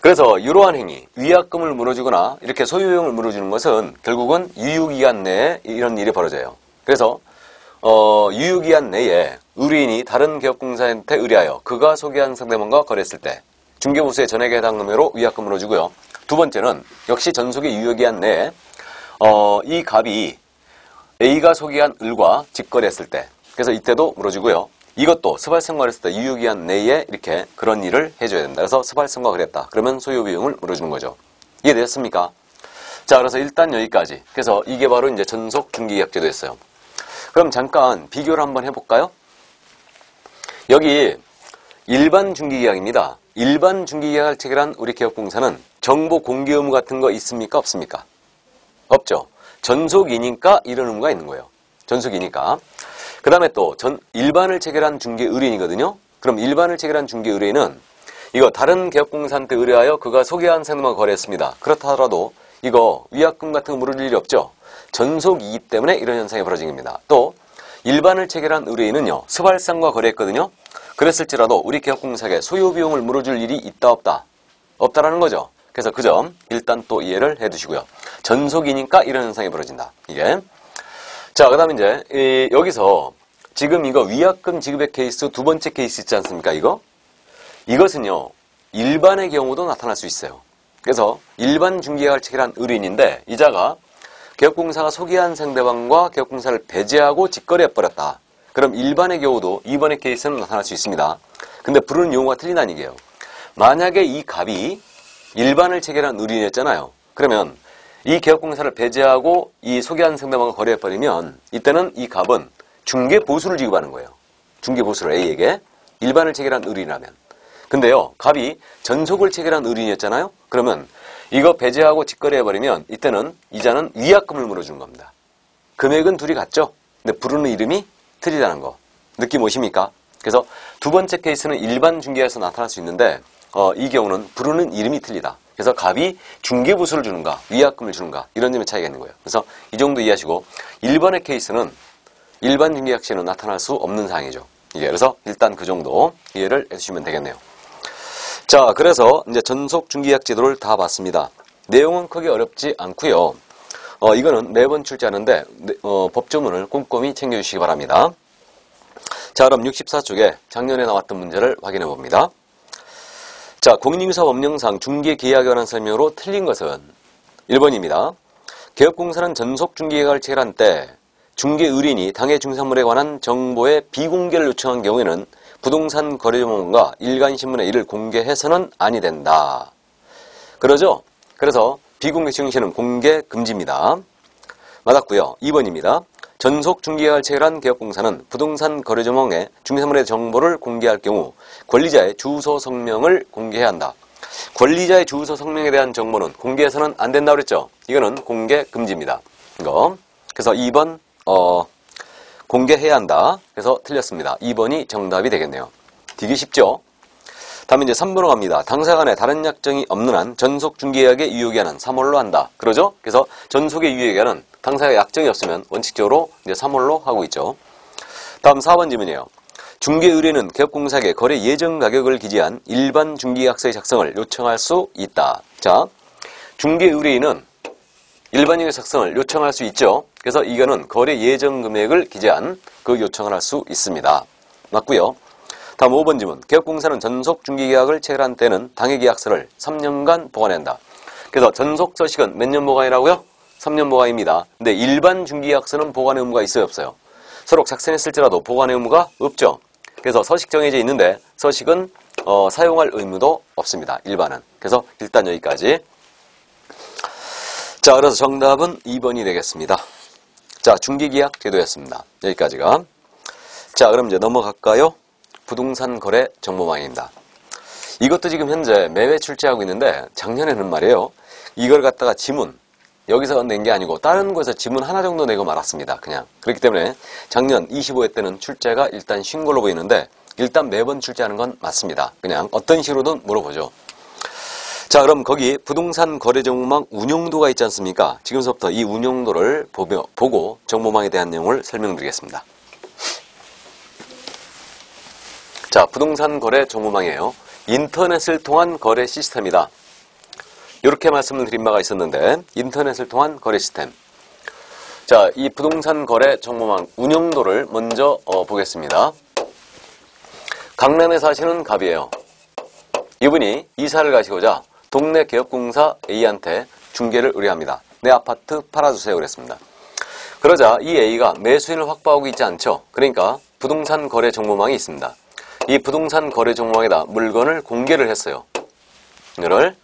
그래서 이러한 행위, 위약금을 물어주거나 이렇게 소유비용을 물어주는 것은 결국은 유효기간 내에 이런 일이 벌어져요. 그래서 유효기한 내에 의뢰인이 다른 개업공사한테 의뢰하여 그가 소개한 상대방과 거래했을 때 중개보수의 전액에 해당 금액으로 위약금을 물어주고요. 두 번째는 역시 전속의 유효기한 내에 이 갑이 A가 소개한 을과 직거래했을 때 그래서 이때도 물어주고요. 이것도 스발성과 거래했을 때 유효기한 내에 이렇게 그런 일을 해줘야 된다. 그래서 스발성과 거래했다. 그러면 소요비용을 물어주는 거죠. 이해되셨습니까? 자, 그래서 일단 여기까지. 그래서 이게 바로 이제 전속 중개계약제도였어요. 그럼 잠깐 비교를 한번 해볼까요? 여기 일반 중개계약입니다. 일반 중개계약을 체결한 우리 개업공사는 정보 공개 의무 같은 거 있습니까? 없습니까? 없죠. 전속이니까 이런 의무가 있는 거예요. 전속이니까. 그 다음에 또 일반을 체결한 중개 의뢰인이거든요. 그럼 일반을 체결한 중개 의뢰인은 이거 다른 개업공사한테 의뢰하여 그가 소개한 상대방과 거래했습니다. 그렇다 하더라도 이거 위약금 같은 거 물을 일이 없죠. 전속이기 때문에 이런 현상이 벌어진 겁니다. 또 일반을 체결한 의뢰인은요. 스발상과 거래했거든요. 그랬을지라도 우리 개업공사에게 소요비용을 물어줄 일이 있다 없다? 없다라는 거죠. 그래서 그 점 일단 또 이해를 해두시고요. 전속이니까 이런 현상이 벌어진다. 이게. 자, 그 다음에 이제 여기서 지금 이거 위약금 지급의 케이스 두 번째 케이스 있지 않습니까? 이것은요. 일반의 경우도 나타날 수 있어요. 그래서 일반 중개계약을 체결한 의뢰인인데 이자가 개업공사가 소개한 상대방과 개업공사를 배제하고 직거래해버렸다. 그럼 일반의 경우도 이번의 케이스는 나타날 수 있습니다. 근데 부르는 용어가 틀린다는 얘기예요. 만약에 이 갑이 일반을 체결한 의뢰인이었잖아요. 그러면 이 개업공사를 배제하고 이 소개한 상대방과 거래해버리면 이때는 이 갑은 중개보수를 지급하는 거예요. 중개보수를 A에게 일반을 체결한 의뢰인이라면. 근데요. 갑이 전속을 체결한 의뢰인이었잖아요. 그러면 이거 배제하고 직거래해버리면 이때는 이자는 위약금을 물어주는 겁니다. 금액은 둘이 같죠? 근데 부르는 이름이 틀리다는 거. 느낌 오십니까? 그래서 두 번째 케이스는 일반 중개에서 나타날 수 있는데 이 경우는 부르는 이름이 틀리다. 그래서 갑이 중개부수를 주는가, 위약금을 주는가 이런 점의 차이가 있는 거예요. 그래서 이 정도 이해하시고 1번의 케이스는 일반 중개계약 시에는 나타날 수 없는 사항이죠. 이게 그래서 일단 그 정도 이해를 해주시면 되겠네요. 자, 그래서 이제 전속 중개계약 제도를 다 봤습니다. 내용은 크게 어렵지 않고요. 이거는 매번 출제하는데 법조문을 꼼꼼히 챙겨주시기 바랍니다. 자, 그럼 64쪽에 작년에 나왔던 문제를 확인해 봅니다. 자, 공인중개사 법령상 중개계약에 관한 설명으로 틀린 것은 1번입니다. 개업공사는 전속 중개계약을 체결한 때 중개의뢰인이 당해 중개사물에 관한 정보의 비공개를 요청한 경우에는 부동산 거래조문과 일간신문에 이를 공개해서는 아니 된다. 그러죠? 그래서 비공개 시행시는 공개 금지입니다. 맞았고요. 2번입니다. 전속 중개계약을 체결한 개업공사는 부동산 거래조문에 중개사물의 정보를 공개할 경우 권리자의 주소 성명을 공개해야 한다. 권리자의 주소 성명에 대한 정보는 공개해서는 안 된다고 그랬죠? 이거는 공개 금지입니다. 이거. 그래서 2번 공개해야 한다. 그래서 틀렸습니다. 2번이 정답이 되겠네요. 되게 쉽죠? 다음에 이제 3번으로 갑니다. 당사 간에 다른 약정이 없는 한 전속 중개계약의 유효기한은 3월로 한다. 그러죠? 그래서 전속의 유효기한은 당사의 약정이 없으면 원칙적으로 이제 3월로 하고 있죠. 다음 4번 질문이에요. 중개의뢰는 개업공사에게 거래 예정 가격을 기재한 일반 중개계약서의 작성을 요청할 수 있다. 자, 중개의뢰인은 일반인의 작성을 요청할 수 있죠. 그래서 이거는 거래 예정 금액을 기재한 그 요청을 할 수 있습니다. 맞고요. 다음 5번 질문. 개업공사는 전속 중개계약을 체결한 때는 당해계약서를 3년간 보관해야 한다. 그래서 전속 서식은 몇 년 보관이라고요? 3년 보관입니다. 근데 일반 중개계약서는 보관의 의무가 있어요, 없어요? 서로 작성했을지라도 보관의 의무가 없죠. 그래서 서식 정해져 있는데 서식은 사용할 의무도 없습니다. 일반은. 그래서 일단 여기까지. 자, 그래서 정답은 2번이 되겠습니다. 자, 중개계약 제도였습니다. 여기까지가. 자, 그럼 이제 넘어갈까요? 부동산 거래 정보망입니다. 이것도 지금 현재 매회 출제하고 있는데 작년에는 말이에요. 이걸 갖다가 지문, 여기서 낸 게 아니고 다른 곳에서 지문 하나 정도 내고 말았습니다. 그냥. 그렇기 때문에 작년 25회 때는 출제가 일단 쉰 걸로 보이는데 일단 매번 출제하는 건 맞습니다. 그냥 어떤 식으로든 물어보죠. 자, 그럼 거기 부동산 거래 정보망 운용도가 있지 않습니까? 지금부터 이 운용도를 보고 정보망에 대한 내용을 설명드리겠습니다. 자, 부동산 거래 정보망이에요. 인터넷을 통한 거래 시스템이다. 이렇게 말씀을 드린 바가 있었는데 인터넷을 통한 거래 시스템. 자, 이 부동산 거래 정보망 운영도를 먼저 보겠습니다. 강남에 사시는 갑이에요. 이분이 이사를 가시고자 동네 개업공사 A한테 중개를 의뢰합니다. 내 아파트 팔아주세요 그랬습니다. 그러자 이 A가 매수인을 확보하고 있지 않죠. 그러니까 부동산 거래 정보망이 있습니다. 이 부동산 거래 정보망에다 물건을 공개를 했어요. 이거를.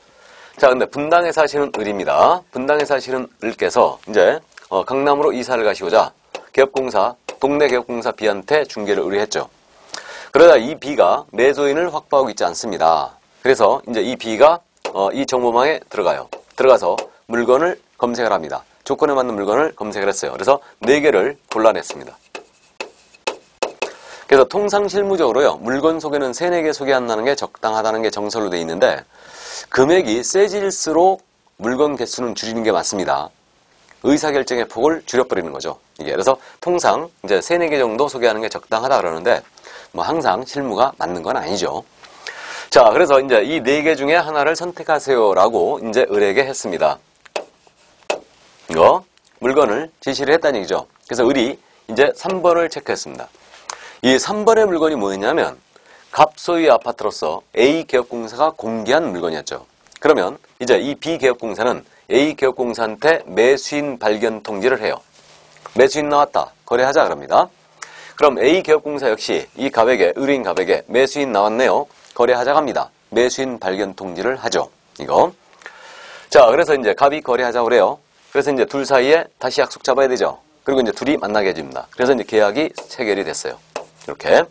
자, 근데 분당에 사시는 을입니다. 분당에 사시는 을께서 이제 강남으로 이사를 가시고자 동네 개업공사 B한테 중개를 의뢰했죠. 그러다 이 B가 매수인을 확보하고 있지 않습니다. 그래서 이제 이 B가 이 정보망에 들어가요. 들어가서 물건을 검색을 합니다. 조건에 맞는 물건을 검색을 했어요. 그래서 4개를 골라냈습니다. 그래서 통상 실무적으로요, 물건 소개는 3, 4개 소개한다는 게 적당하다는 게 정설로 되어 있는데 금액이 세질수록 물건 개수는 줄이는 게 맞습니다. 의사결정의 폭을 줄여버리는 거죠. 이게 그래서 통상 이제 3, 4개 정도 소개하는 게 적당하다 그러는데 뭐 항상 실무가 맞는 건 아니죠. 자, 그래서 이제 이 4개 중에 하나를 선택하세요라고 이제 을에게 했습니다. 이거 물건을 지시를 했다는 얘기죠. 그래서 을이 이제 3번을 체크했습니다. 이 3번의 물건이 뭐였냐면 갑소유의 아파트로서 A 개업공사가 공개한 물건이었죠. 그러면 이제 이 B 개업공사는 A 개업공사한테 매수인 발견 통지를 해요. 매수인 나왔다. 거래하자 그럽니다. 그럼 A 개업공사 역시 이 갑에게, 의뢰인 갑에게 매수인 나왔네요. 거래하자 합니다. 매수인 발견 통지를 하죠. 이거. 자, 그래서 이제 갑이 거래하자고 그래요. 그래서 이제 둘 사이에 다시 약속 잡아야 되죠. 그리고 이제 둘이 만나게 해줍니다. 그래서 이제 계약이 체결이 됐어요. 이렇게.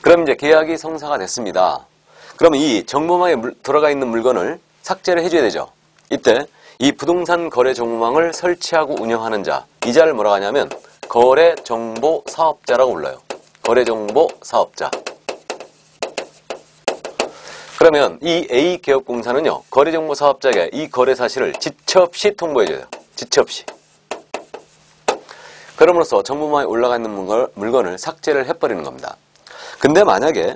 그럼 이제 계약이 성사가 됐습니다. 그러면 이 정보망에 들어가 있는 물건을 삭제를 해줘야 되죠. 이때 이 부동산 거래 정보망을 설치하고 운영하는 자, 이 자를 뭐라고 하냐면 거래정보사업자라고 불러요. 거래정보사업자. 그러면 이 A개업공사는요, 거래정보 사업자에게 이 거래 사실을 지체 없이 통보해줘요. 지체 없이. 그럼으로써 정보망에 올라가 있는 물건을 삭제를 해버리는 겁니다. 근데 만약에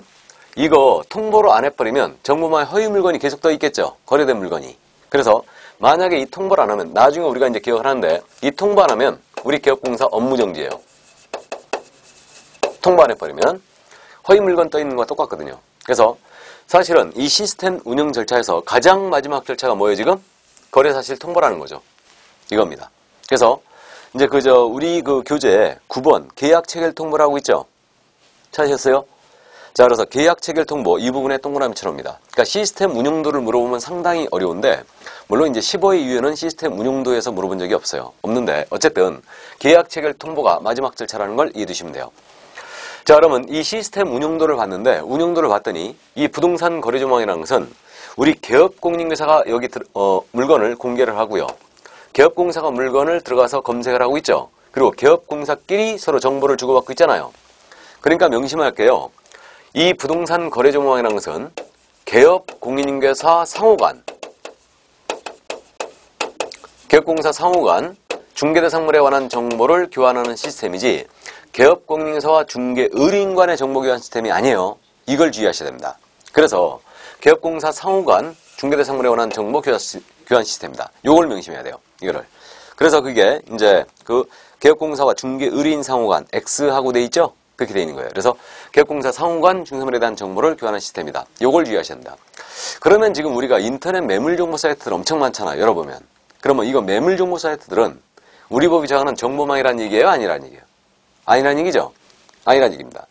이거 통보로 안 해버리면 정보망에 허위 물건이 계속 떠 있겠죠. 거래된 물건이. 그래서 만약에 이 통보를 안 하면 나중에 우리가 이제 기억을 하는데 이 통보 안 하면 우리 개업공사 업무정지예요. 통보 안 해버리면 허위 물건 떠 있는 거와 똑같거든요. 그래서 사실은 이 시스템 운영 절차에서 가장 마지막 절차가 뭐예요, 지금? 거래 사실 통보라는 거죠. 이겁니다. 그래서 이제 우리 교재 9번 계약 체결 통보라고 있죠? 찾으셨어요? 자, 그래서 계약 체결 통보 이 부분에 동그라미 쳐놓습니다. 그러니까 시스템 운용도를 물어보면 상당히 어려운데, 물론 이제 15회 이후에는 시스템 운용도에서 물어본 적이 없는데, 어쨌든 계약 체결 통보가 마지막 절차라는 걸 이해해 두시면 돼요. 자, 그러면 이 시스템 운용도를 봤는데, 운용도를 봤더니 이 부동산 거래조망이라는 것은 우리 개업공인회사가 여기 물건을 공개를 하고요. 개업공사가 물건을 들어가서 검색을 하고 있죠. 그리고 개업공사끼리 서로 정보를 주고받고 있잖아요. 그러니까 명심할게요. 이 부동산 거래조망이라는 것은 개업공인인계사 상호간, 개업공사 상호간 중개대상물에 관한 정보를 교환하는 시스템이지 개업공인인계사와 중개의뢰인 간의 정보교환 시스템이 아니에요. 이걸 주의하셔야 됩니다. 그래서 개업공사 상호간 중개대상물에 관한 정보 교환 시스템입니다. 요걸 명심해야 돼요. 이거를. 그래서 그게 이제 개업공사와 중개의뢰인 상호간 X하고 돼 있죠? 그렇게 돼 있는 거예요. 그래서 개업공사 상호간 중개물에 대한 정보를 교환하는 시스템이다. 요걸 주의하셔야 된다. 그러면 지금 우리가 인터넷 매물정보 사이트들 엄청 많잖아요. 열어보면. 그러면 이거 매물정보 사이트들은 우리 법이 정하는 정보망이라는 얘기예요? 아니라는 얘기예요? 아니라는 얘기죠? 아니라는 얘기입니다.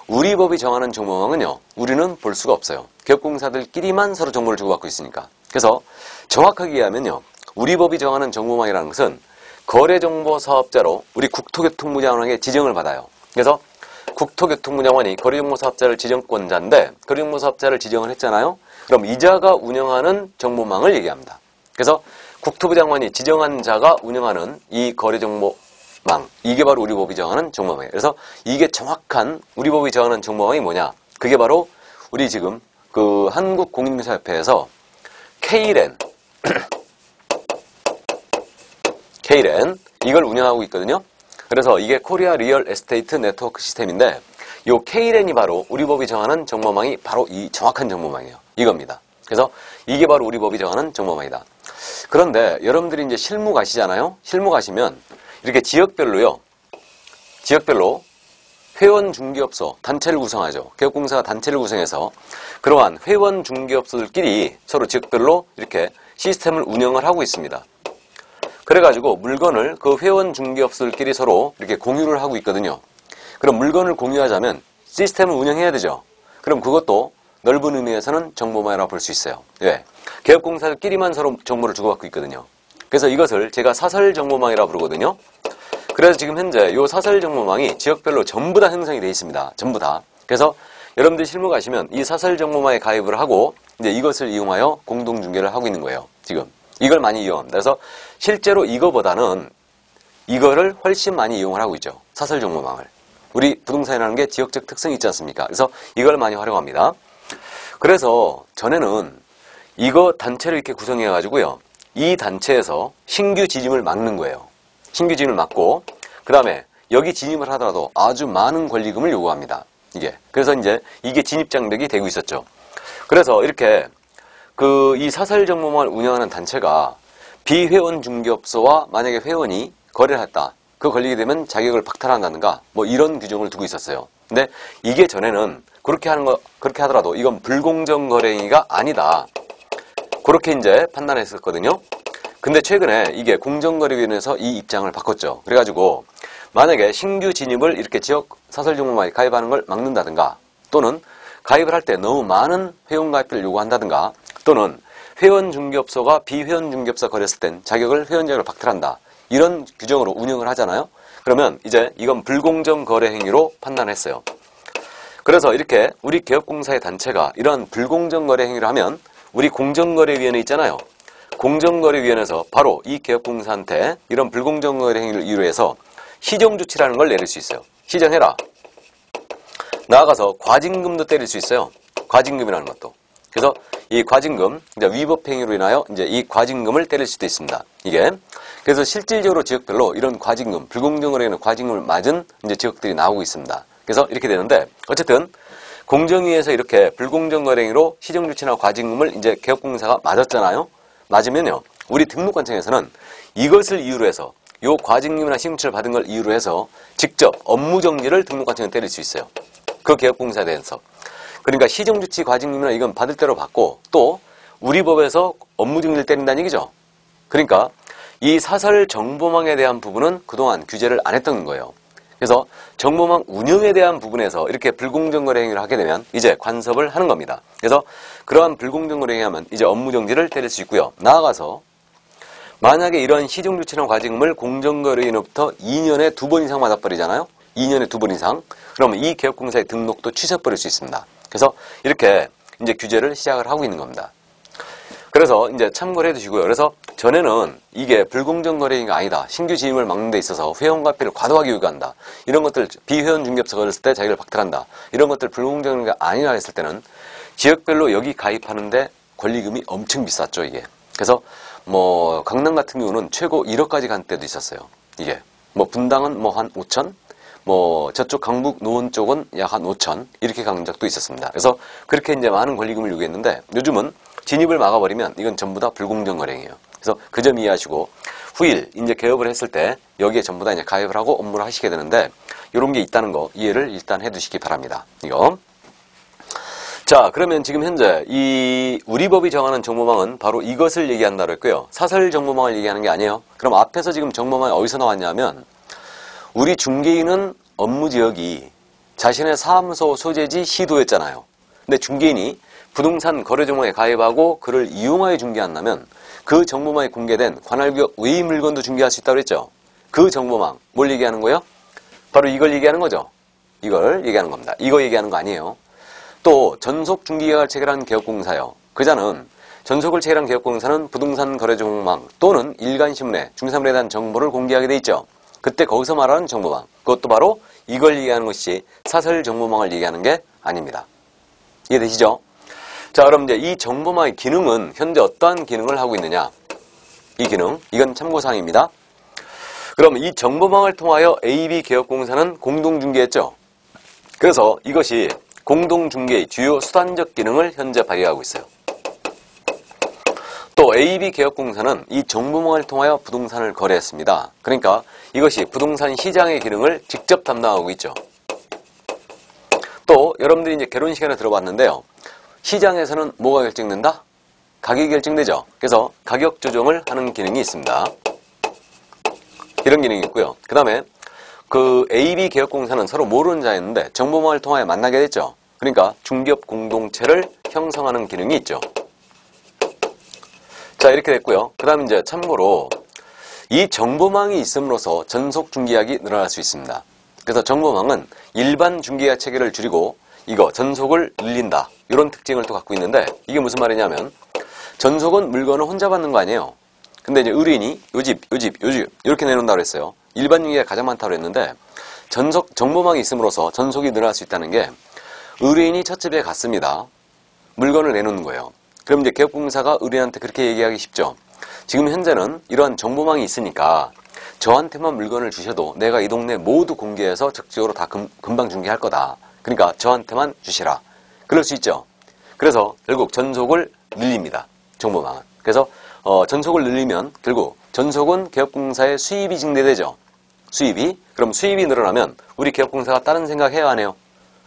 우리 법이 정하는 정보망은요, 우리는 볼 수가 없어요. 개업공사들끼리만 서로 정보를 주고받고 있으니까. 그래서 정확하게 이해하면요, 우리 법이 정하는 정보망이라는 것은 거래정보 사업자로 우리 국토교통부장관에게 지정을 받아요. 그래서 국토교통부 장관이 거래정보 사업자를 지정권자인데 거래정보 사업자를 지정을 했잖아요. 그럼 이자가 운영하는 정보망을 얘기합니다. 그래서 국토부 장관이 지정한 자가 운영하는 이 거래정보망, 이게 바로 우리 법이 정하는 정보망이에요. 그래서 이게 정확한 우리 법이 정하는 정보망이 뭐냐? 그게 바로 우리 지금 한국공인중개사협회에서 K랜 이걸 운영하고 있거든요. 그래서 이게 코리아 리얼 에스테이트 네트워크 시스템인데 이 K랜이 바로 우리 법이 정하는 정보망이 바로 이 정확한 정보망이에요. 이겁니다. 그래서 이게 바로 우리 법이 정하는 정보망이다. 그런데 여러분들이 이제 실무 가시잖아요. 실무 가시면 이렇게 지역별로 회원 중개업소 단체를 구성하죠. 개업공사가 단체를 구성해서 그러한 회원 중개업소들끼리 서로 지역별로 이렇게 시스템을 운영을 하고 있습니다. 그래가지고 물건을 그 회원 중개업소들끼리 서로 이렇게 공유를 하고 있거든요. 그럼 물건을 공유하자면 시스템을 운영해야 되죠. 그럼 그것도 넓은 의미에서는 정보망이라고 볼 수 있어요. 왜? 개업공사들끼리만 서로 정보를 주고받고 있거든요. 그래서 이것을 제가 사설 정보망이라고 부르거든요. 그래서 지금 현재 이 사설 정보망이 지역별로 전부 다 형성이 되어 있습니다. 전부 다. 그래서 여러분들 실무 가시면 이 사설 정보망에 가입을 하고 이제 이것을 이용하여 공동중개를 하고 있는 거예요. 지금. 이걸 많이 이용합니다. 그래서 실제로 이거보다는 이거를 훨씬 많이 이용을 하고 있죠. 사설 정보망을. 우리 부동산이라는 게 지역적 특성이 있지 않습니까? 그래서 이걸 많이 활용합니다. 그래서 전에는 이거 단체를 이렇게 구성해가지고요. 이 단체에서 신규 진입을 막는 거예요. 신규 진입을 막고 그 다음에 여기 진입을 하더라도 아주 많은 권리금을 요구합니다. 이게. 그래서 이제 이게 진입장벽이 되고 있었죠. 그래서 이렇게 이 사설 정보망을 운영하는 단체가 비회원 중개업소와 만약에 회원이 거래를 했다. 그 걸리게 되면 자격을 박탈한다든가 뭐 이런 규정을 두고 있었어요. 근데 이게 전에는 그렇게 하더라도 이건 불공정 거래 행위가 아니다. 그렇게 이제 판단했었거든요. 근데 최근에 이게 공정거래위원회에서 이 입장을 바꿨죠. 그래가지고 만약에 신규 진입을 이렇게 지역 사설 정보망에 가입하는 걸 막는다든가 또는 가입을 할 때 너무 많은 회원 가입비를 요구한다든가 또는 회원 중개업소가 비회원 중개업소 거래했을 땐 회원 자격을 박탈한다. 이런 규정으로 운영을 하잖아요. 그러면 이제 이건 불공정 거래 행위로 판단했어요. 그래서 이렇게 우리 개업공사의 단체가 이런 불공정 거래 행위를 하면 우리 공정거래위원회 있잖아요. 공정거래위원회에서 바로 이 개업공사한테 이런 불공정 거래 행위를 이유로 해서 시정조치라는 걸 내릴 수 있어요. 시정해라. 나아가서 과징금도 때릴 수 있어요. 과징금이라는 것도. 그래서 이 과징금, 이제 위법행위로 인하여 이제 이 과징금을 때릴 수도 있습니다. 이게. 그래서 실질적으로 지역별로 이런 과징금, 불공정거래에 의한 과징금을 맞은 이제 지역들이 나오고 있습니다. 그래서 이렇게 되는데, 어쨌든 공정위에서 이렇게 불공정거래로 시정조치나 과징금을 이제 개업공사가 맞았잖아요. 맞으면요, 우리 등록관청에서는 이것을 이유로 해서 요 과징금이나 시정조치를 받은 걸 이유로 해서 직접 업무정지를 등록관청에 때릴 수 있어요. 그 개업공사에 대해서. 그러니까 시정조치 과징금이나 이건 받을 대로 받고 또 우리 법에서 업무정지를 때린다는 얘기죠. 그러니까 이 사설 정보망에 대한 부분은 그동안 규제를 안 했던 거예요. 그래서 정보망 운영에 대한 부분에서 이렇게 불공정거래 행위를 하게 되면 이제 간섭을 하는 겁니다. 그래서 그러한 불공정거래 행위하면 이제 업무정지를 때릴 수 있고요. 나아가서 만약에 이런 시정조치나 과징금을 공정거래인으로부터 2년에 2번 이상 받아버리잖아요. 2년에 2번 이상. 그러면 이 개업공사의 등록도 취소해버릴 수 있습니다. 그래서 이렇게 이제 규제를 시작을 하고 있는 겁니다. 그래서 이제 참고를 해두시고요. 그래서 전에는 이게 불공정거래가 아니다. 신규 진입을 막는 데 있어서 회원가피를 과도하게 요구한다. 이런 것들 비회원 중개업소 걸렸을 때 자기를 박탈한다. 이런 것들 불공정거래가 아니라 했을 때는 지역별로 여기 가입하는데 권리금이 엄청 비쌌죠, 이게. 그래서 뭐 강남 같은 경우는 최고 1억까지 간 때도 있었어요. 이게 뭐 분당은 뭐 한 5천, 뭐 저쪽 강북 노원 쪽은 약 한 5천 이렇게 간 적도 있었습니다. 그래서 그렇게 이제 많은 권리금을 요구했는데 요즘은 진입을 막아버리면 이건 전부 다 불공정거래예요. 그래서 그 점 이해하시고 후일 이제 개업을 했을 때 여기에 전부 다 이제 가입을 하고 업무를 하시게 되는데 이런 게 있다는 거 이해를 일단 해두시기 바랍니다. 이거. 자, 그러면 지금 현재 이 우리 법이 정하는 정보망은 바로 이것을 얘기한다고 했고요. 사설 정보망을 얘기하는 게 아니에요. 그럼 앞에서 지금 정보망이 어디서 나왔냐면 우리 중개인은 업무 지역이 자신의 사무소 소재지 시도였잖아요. 근데 중개인이 부동산 거래 정보에 가입하고 그를 이용하여 중개한다면 그 정보망에 공개된 관할구역 외의 물건도 중개할 수 있다고 했죠. 그 정보망 뭘 얘기하는 거예요? 바로 이걸 얘기하는 거죠. 이걸 얘기하는 겁니다. 이거 얘기하는 거 아니에요. 또 전속 중개계약을 체결한 개업공사요. 그자는 전속을 체결한 개업공사는 부동산 거래 정보망 또는 일간신문에 중개사물에 대한 정보를 공개하게 돼 있죠. 그때 거기서 말하는 정보망, 그것도 바로 이걸 얘기하는 것이 사설 정보망을 얘기하는 게 아닙니다. 이해되시죠? 자, 그럼 이제 이 정보망의 기능은 현재 어떠한 기능을 하고 있느냐? 이 기능, 이건 참고사항입니다. 그럼 이 정보망을 통하여 AB 개업공사는 공동중개했죠. 그래서 이것이 공동중개의 주요 수단적 기능을 현재 발휘하고 있어요. 또 AB 개업공사는 이 정보망을 통하여 부동산을 거래했습니다. 그러니까 이것이 부동산 시장의 기능을 직접 담당하고 있죠. 또 여러분들이 이제 결혼 시간에 들어봤는데요. 시장에서는 뭐가 결정된다? 가격이 결정되죠. 그래서 가격 조정을 하는 기능이 있습니다. 이런 기능이 있고요. 그 다음에 그 AB 개업공사는 서로 모르는 자였는데 정보망을 통하여 만나게 됐죠. 그러니까 중개업 공동체를 형성하는 기능이 있죠. 자, 이렇게 됐고요. 그 다음에 이제 참고로 이 정보망이 있음으로써 전속 중개약이 늘어날 수 있습니다. 그래서 정보망은 일반 중개약 체계를 줄이고 이거 전속을 늘린다. 이런 특징을 또 갖고 있는데 이게 무슨 말이냐면 전속은 물건을 혼자 받는 거 아니에요. 근데 이제 의뢰인이 요 집 이렇게 내놓는다고 했어요. 일반 중개가 가장 많다고 했는데 정보망이 있음으로써 전속이 늘어날 수 있다는 게 의뢰인이 첫 집에 갔습니다. 물건을 내놓는 거예요. 그럼 이제 개업공사가 의뢰인한테 그렇게 얘기하기 쉽죠. 지금 현재는 이러한 정보망이 있으니까 저한테만 물건을 주셔도 내가 이 동네 모두 공개해서 적극적으로 다 금방 중개할 거다. 그러니까 저한테만 주시라. 그럴 수 있죠. 그래서 결국 전속을 늘립니다. 정보망은. 그래서 전속을 늘리면 결국 전속은 개업공사의 수입이 증대되죠. 수입이. 그럼 수입이 늘어나면 우리 개업공사가 다른 생각 해야 하네요.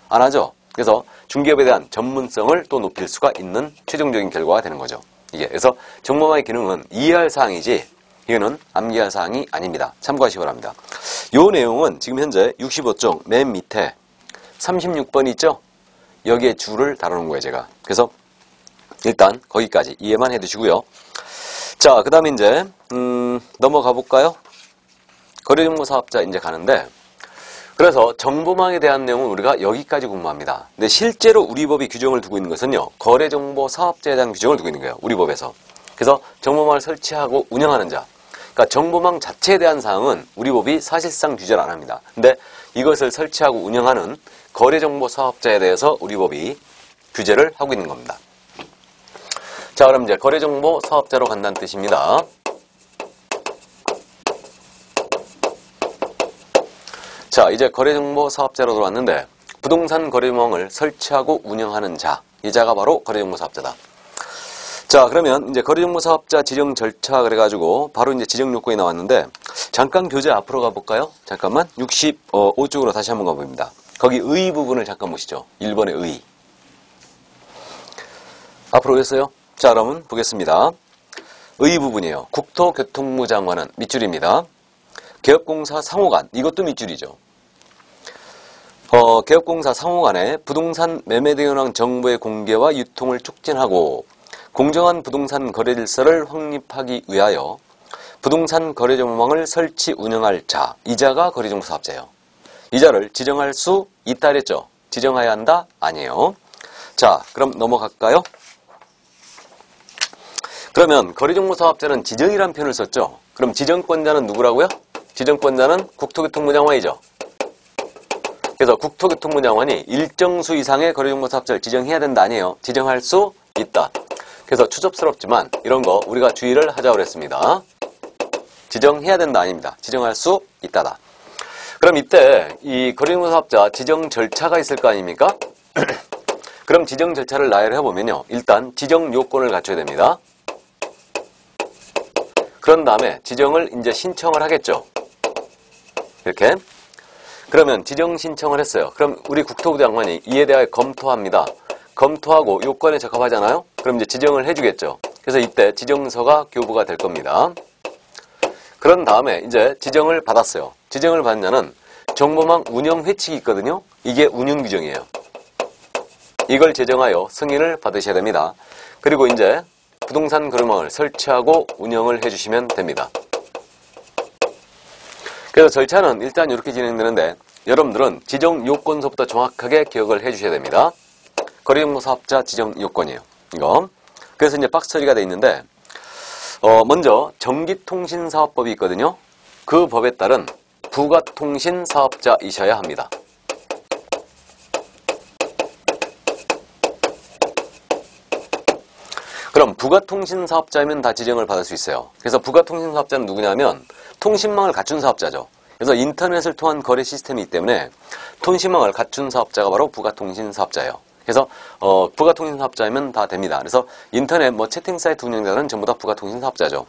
안 하죠. 그래서 중개업에 대한 전문성을 또 높일 수가 있는 최종적인 결과가 되는 거죠. 이게. 그래서 정보망의 기능은 이해할 사항이지 이거는 암기할 사항이 아닙니다. 참고하시기 바랍니다. 이 내용은 지금 현재 65쪽 맨 밑에 36번 있죠? 여기에 줄을 달아놓은 거예요, 제가. 그래서 일단 거기까지 이해만 해두시고요. 자, 그 다음에 이제 넘어가 볼까요? 거래정보사업자 이제 가는데 그래서 정보망에 대한 내용은 우리가 여기까지 공부합니다. 근데 실제로 우리 법이 규정을 두고 있는 것은요. 거래정보사업자에 대한 규정을 두고 있는 거예요. 우리 법에서. 그래서 정보망을 설치하고 운영하는 자. 그러니까 정보망 자체에 대한 사항은 우리 법이 사실상 규제를 안 합니다. 근데 이것을 설치하고 운영하는 거래정보사업자에 대해서 우리 법이 규제를 하고 있는 겁니다. 자, 그럼 이제 거래정보 사업자로 간다는 뜻입니다. 자, 이제 거래정보 사업자로 들어왔는데 부동산 거래망을 설치하고 운영하는 자, 이 자가 바로 거래정보 사업자다. 자, 그러면 이제 거래정보 사업자 지정 절차 그래가지고 바로 이제 지정 요건이 나왔는데 잠깐 교재 앞으로 가볼까요? 잠깐만 65쪽으로 다시 한번 가봅니다. 거기 의 부분을 잠깐 보시죠. 1번의 의. 앞으로 오겠어요? 자, 그러면 보겠습니다. 의 부분이에요. 국토교통부 장관은 밑줄입니다. 개업공사 상호간, 이것도 밑줄이죠. 개업공사 상호간에 부동산 매매 등 현황 정보의 공개와 유통을 촉진하고 공정한 부동산 거래 질서를 확립하기 위하여 부동산 거래 정보망을 설치 운영할 자, 이 자가 거래정보 사업자예요. 이 자를 지정할 수 있다 그랬죠? 지정해야 한다? 아니에요. 자, 그럼 넘어갈까요? 그러면 거래정보 사업자는 지정이란 표현을 썼죠? 그럼 지정권자는 누구라고요? 지정권자는 국토교통부 장관이죠. 그래서 국토교통부 장관이 일정 수 이상의 거래정보 사업자를 지정해야 된다 아니에요. 지정할 수 있다. 그래서 추접스럽지만 이런 거 우리가 주의를 하자고 그랬습니다. 지정해야 된다 아닙니다. 지정할 수 있다다. 그럼 이때 이 거래정보 사업자 지정 절차가 있을 거 아닙니까? 그럼 지정 절차를 나열해 보면요. 일단 지정 요건을 갖춰야 됩니다. 그런 다음에 지정을 이제 신청을 하겠죠. 이렇게. 그러면 지정 신청을 했어요. 그럼 우리 국토부 장관이 이에 대하여 검토합니다. 검토하고 요건에 적합하잖아요. 그럼 이제 지정을 해주겠죠. 그래서 이때 지정서가 교부가 될 겁니다. 그런 다음에 이제 지정을 받았어요. 지정을 받냐는 정보망 운영 회칙이 있거든요. 이게 운영 규정이에요. 이걸 제정하여 승인을 받으셔야 됩니다. 그리고 이제 부동산 거래망을 설치하고 운영을 해주시면 됩니다. 그래서 절차는 일단 이렇게 진행되는데 여러분들은 지정 요건서부터 정확하게 기억을 해주셔야 됩니다. 거래정보 사업자 지정 요건이에요. 이거. 그래서 이제 박스 처리가 돼 있는데 먼저 전기통신사업법이 있거든요. 그 법에 따른 부가통신사업자이셔야 합니다. 그럼 부가통신사업자이면 다 지정을 받을 수 있어요. 그래서 부가통신사업자는 누구냐면 통신망을 갖춘 사업자죠. 그래서 인터넷을 통한 거래 시스템이기 때문에 통신망을 갖춘 사업자가 바로 부가통신사업자예요. 그래서 부가통신사업자이면 다 됩니다. 그래서 인터넷 채팅 사이트 운영자는 전부 다 부가통신사업자죠.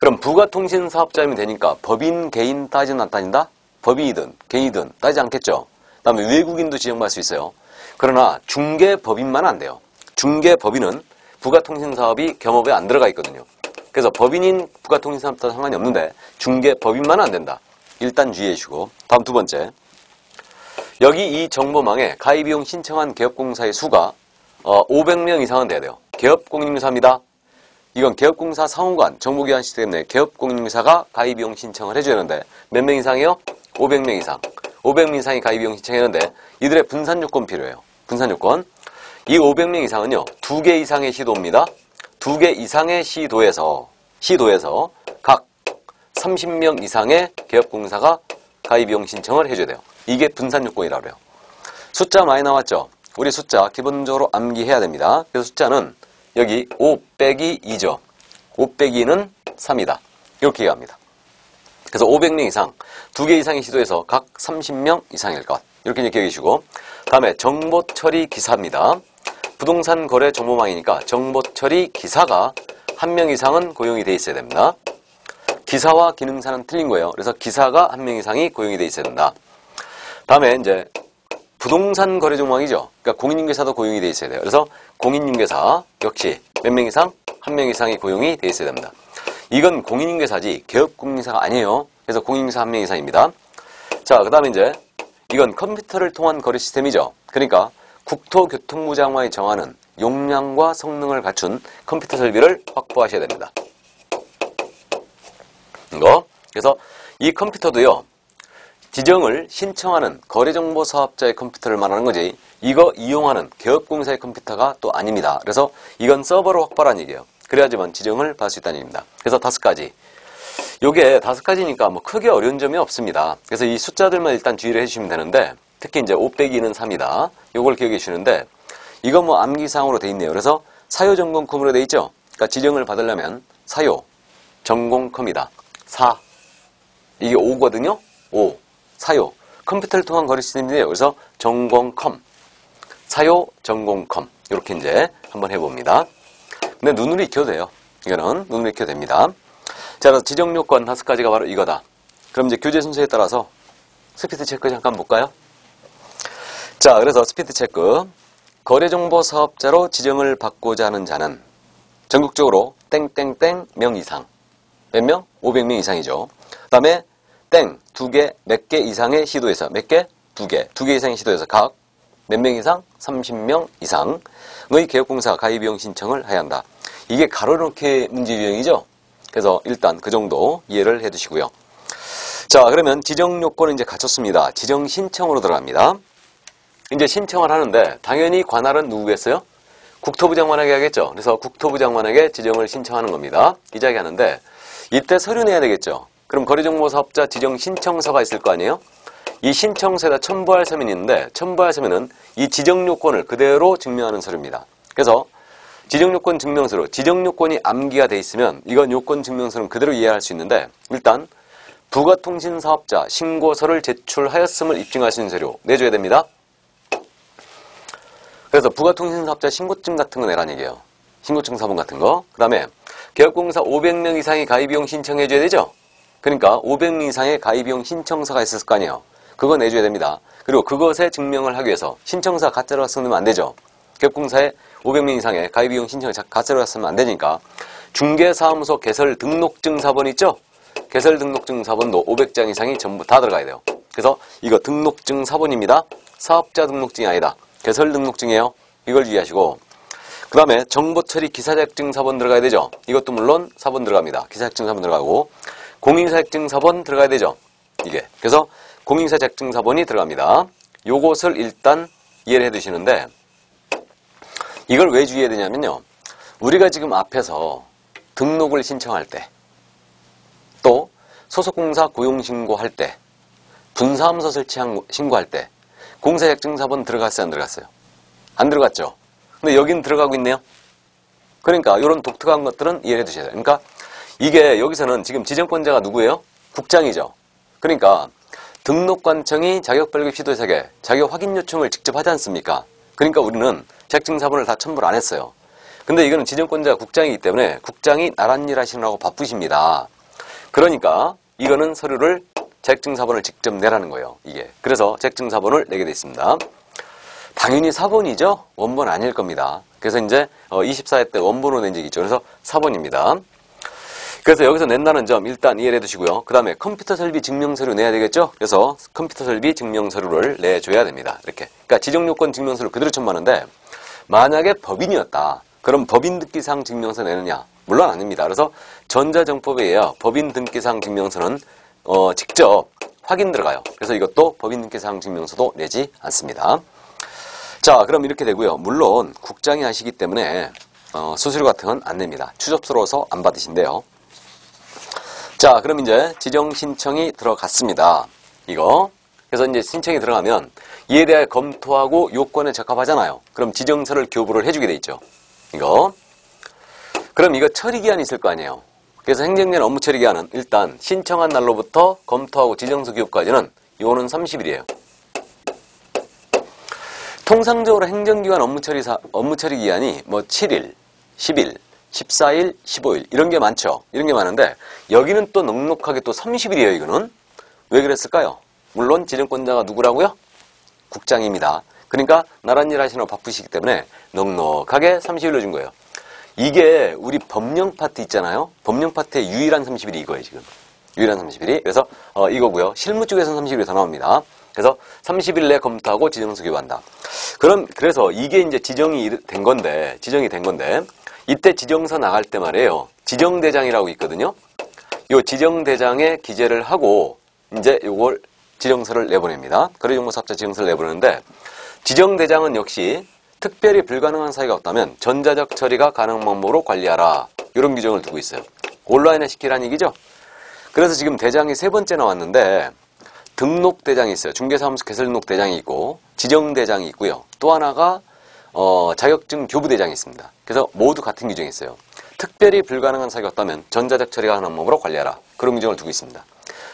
그럼 부가통신사업자이면 되니까 법인, 개인 따지는 안 따진다? 법인이든 개인이든 따지지 않겠죠. 그 다음에 외국인도 지정받을 수 있어요. 그러나 중개법인만 안 돼요. 중개법인은 부가통신사업이 겸업에 안 들어가 있거든요. 그래서 법인인 부가통신사업자 상관이 없는데 중개법인만은 안 된다. 일단 주의해 주시고 다음 두 번째. 여기 이 정보망에 가입비용 신청한 개업공사의 수가 500명 이상은 돼야 돼요. 개업공인중개사입니다. 이건 개업공사 상호간 정보기관 시스템 내 개업공인중개사가 가입비용 신청을 해줘야 하는데 몇 명 이상이요? 500명 이상. 500명 이상이 가입비용 신청했는데 이들의 분산요건 필요해요. 분산요건. 이 500명 이상은요. 2개 이상의 시도입니다. 2개 이상의 시도에서 각 30명 이상의 개업공사가 가입비용 신청을 해줘야 돼요. 이게 분산요건이라고 해요. 숫자 많이 나왔죠? 우리 숫자 기본적으로 암기해야 됩니다. 그래서 숫자는 여기 5 빼기 2죠. 5 빼기 2는 3이다. 이렇게 얘기합니다. 그래서 500명 이상, 2개 이상의 시도에서 각 30명 이상일 것. 이렇게 기억해 주시고 다음에 정보처리 기사입니다. 부동산 거래 정보망이니까 정보처리 기사가 1명 이상은 고용이 돼 있어야 됩니다. 기사와 기능사는 틀린 거예요. 그래서 기사가 1명 이상이 고용이 돼 있어야 된다. 다음에 이제 부동산 거래 정보망이죠. 그러니까 공인중개사도 고용이 돼 있어야 돼요. 그래서 공인중개사 역시 몇 명 이상? 1명 이상이 고용이 돼 있어야 됩니다. 이건 공인중개사지 개업공인중개사가 아니에요. 그래서 공인중개사 1명 이상입니다. 자, 그 다음에 이제 이건 컴퓨터를 통한 거래 시스템이죠. 그러니까 국토교통부 장관이 정하는 용량과 성능을 갖춘 컴퓨터 설비를 확보하셔야 됩니다. 이거. 그래서 이 컴퓨터도요. 지정을 신청하는 거래정보 사업자의 컴퓨터를 말하는 거지 이거 이용하는 개업공사의 컴퓨터가 또 아닙니다. 그래서 이건 서버로 확보하라는 얘기예요. 그래야지만 지정을 받을 수 있다는 얘기입니다. 그래서 5가지. 요게 5가지니까 크게 어려운 점이 없습니다. 그래서 이 숫자들만 일단 주의를 해주시면 되는데 특히 이제 5 빼기 2는 3이다. 요걸 기억해 주시는데 이거 암기사항으로 돼 있네요. 그래서 사요 전공컴으로 돼 있죠. 그러니까 지정을 받으려면 사요 전공컴이다. 4 이게 5거든요. 5 사요 컴퓨터를 통한 거래 시스템인데요. 그래서 전공컴 사요 전공컴 이렇게 이제 한번 해봅니다. 근데 눈으로 익혀도 돼요. 이거는 눈으로 익혀도 됩니다. 자, 그래서 지정 요건 5가지가 바로 이거다. 그럼 이제 교재 순서에 따라서 스피드 체크 잠깐 볼까요? 자, 그래서 스피드 체크. 거래정보 사업자로 지정을 받고자 하는 자는 전국적으로 땡땡땡 명 이상. 몇 명? 500명 이상이죠. 그 다음에 땡, 2개, 몇 개 이상의 시도에서 몇 개? 2개. 2개 이상의 시도에서 각 몇 명 이상? 30명 이상의 개업공사 가입비용 신청을 해야 한다. 이게 가로놓기 문제 유형이죠. 그래서 일단 그 정도 이해를 해두시고요. 자, 그러면 지정 요건은 이제 갖췄습니다. 지정 신청으로 들어갑니다. 이제 신청을 하는데 당연히 관할은 누구겠어요? 국토부 장관에게 하겠죠. 그래서 국토부 장관에게 지정을 신청하는 겁니다. 기자에게 하는데 이때 서류 내야 되겠죠. 그럼 거래정보사업자 지정 신청서가 있을 거 아니에요? 이 신청서에다 첨부할 서면이 있는데 첨부할 서면은 이 지정 요건을 그대로 증명하는 서류입니다. 그래서 지정요건 증명서로 지정요건이 암기가 돼 있으면 이건 요건 증명서는 그대로 이해할 수 있는데 일단 부가통신사업자 신고서를 제출하였음을 입증할 수 있는 서류 내줘야 됩니다. 그래서 부가통신사업자 신고증 같은 거 내라는 얘기예요. 신고증 사본 같은 거. 그 다음에 개업공사 500명 이상의 가입비용 신청해줘야 되죠. 그러니까 500명 이상의 가입비용 신청서가 있었을 거 아니에요. 그거 내줘야 됩니다. 그리고 그것에 증명을 하기 위해서 신청서 가짜로 쓰면 안 되죠. 개업공사에 500명 이상의 가입비용 신청을 가짜로 쓰면 안 되니까 중개사무소 개설 등록증 사본 있죠? 개설 등록증 사본도 500장 이상이 전부 다 들어가야 돼요. 그래서 이거 등록증 사본입니다. 사업자 등록증이 아니다. 개설 등록증이에요. 이걸 유의하시고 그 다음에 정보처리 기사자격증 사본 들어가야 되죠. 이것도 물론 사본 들어갑니다. 기사자격증 사본 들어가고 공인사자격증 사본 들어가야 되죠. 이게 그래서 공인사자격증 사본이 들어갑니다. 요것을 일단 이해를 해두시는데 이걸 왜 주의해야 되냐면요. 우리가 지금 앞에서 등록을 신청할 때 또 소속공사 고용신고할 때 분사무소 설치 신고할 때 공사자격증사본 들어갔어요? 안 들어갔어요? 안 들어갔죠? 근데 여긴 들어가고 있네요. 그러니까 이런 독특한 것들은 이해해 두셔야 돼요. 그러니까 이게 여기서는 지금 지정권자가 누구예요? 국장이죠. 그러니까 등록관청이 자격발급 시도세계 자격 확인 요청을 직접 하지 않습니까? 그러니까 우리는 자격증사본을 다 첨부를 안 했어요. 근데 이거는 지정권자가 국장이기 때문에 국장이 나란 일 하시느라고 바쁘십니다. 그러니까 이거는 서류를 자격증사본을 직접 내라는 거예요. 이게 그래서 자격증사본을 내게 돼 있습니다. 당연히 사본이죠. 원본 아닐 겁니다. 그래서 이제 24회 때 원본으로 낸 적이 있죠. 그래서 사본입니다. 그래서 여기서 낸다는 점 일단 이해를 해두시고요. 그 다음에 컴퓨터 설비 증명서류 내야 되겠죠. 그래서 컴퓨터 설비 증명서류를 내줘야 됩니다. 이렇게 그러니까 지정요건 증명서를 그대로 첨부하는데 만약에 법인이었다. 그럼 법인 등기사항 증명서 내느냐? 물론 아닙니다. 그래서 전자정법에 의해 법인 등기사항 증명서는 직접 확인 들어가요. 그래서 이것도 법인 등기사항 증명서도 내지 않습니다. 자, 그럼 이렇게 되고요. 물론 국장이 하시기 때문에 수수료 같은 건 안 냅니다. 추접스러워서 안 받으신대요. 자, 그럼 이제 지정 신청이 들어갔습니다. 이거. 그래서 이제 신청이 들어가면 이에 대해 검토하고 요건에 적합하잖아요. 그럼 지정서를 교부를 해주게 돼 있죠. 이거. 그럼 이거 처리기한이 있을 거 아니에요. 그래서 행정된 업무 처리기한은 일단 신청한 날로부터 검토하고 지정서 교부까지는 요거는 30일이에요. 통상적으로 행정기관 업무 처리 기한이 뭐 7일, 10일, 14일, 15일 이런 게 많죠. 이런 게 많은데 여기는 또 넉넉하게 또 30일이에요. 이거는 왜 그랬을까요? 물론 지정권자가 누구라고요? 국장입니다. 그러니까 나란 일 하시느라 바쁘시기 때문에 넉넉하게 30일로 준 거예요. 이게 우리 법령 파트 있잖아요. 법령 파트의 유일한 30일이 이거예요. 지금 유일한 30일이. 그래서 이거고요. 실무 쪽에서는 30일이 더 나옵니다. 그래서 30일 내에 검토하고 지정서 교부한다. 그래서 이게 이제 지정이 된 건데 이때 지정서 나갈 때 말이에요. 지정대장이라고 있거든요. 요 지정대장에 기재를 하고 이제 요걸 지정서를 내보냅니다. 거래정보사업자 지정서를 내보내는데 지정대장은 역시 특별히 불가능한 사유가 없다면 전자적 처리가 가능한 방법으로 관리하라. 이런 규정을 두고 있어요. 온라인에 시키라는 얘기죠. 그래서 지금 대장이 3번째 나왔는데 등록대장이 있어요. 중개사무소 개설등록대장이 있고 지정대장이 있고요. 또 하나가 자격증 교부대장이 있습니다. 그래서 모두 같은 규정이 있어요. 특별히 불가능한 사유가 없다면 전자적 처리가 하는 방법으로 관리하라. 그런 규정을 두고 있습니다.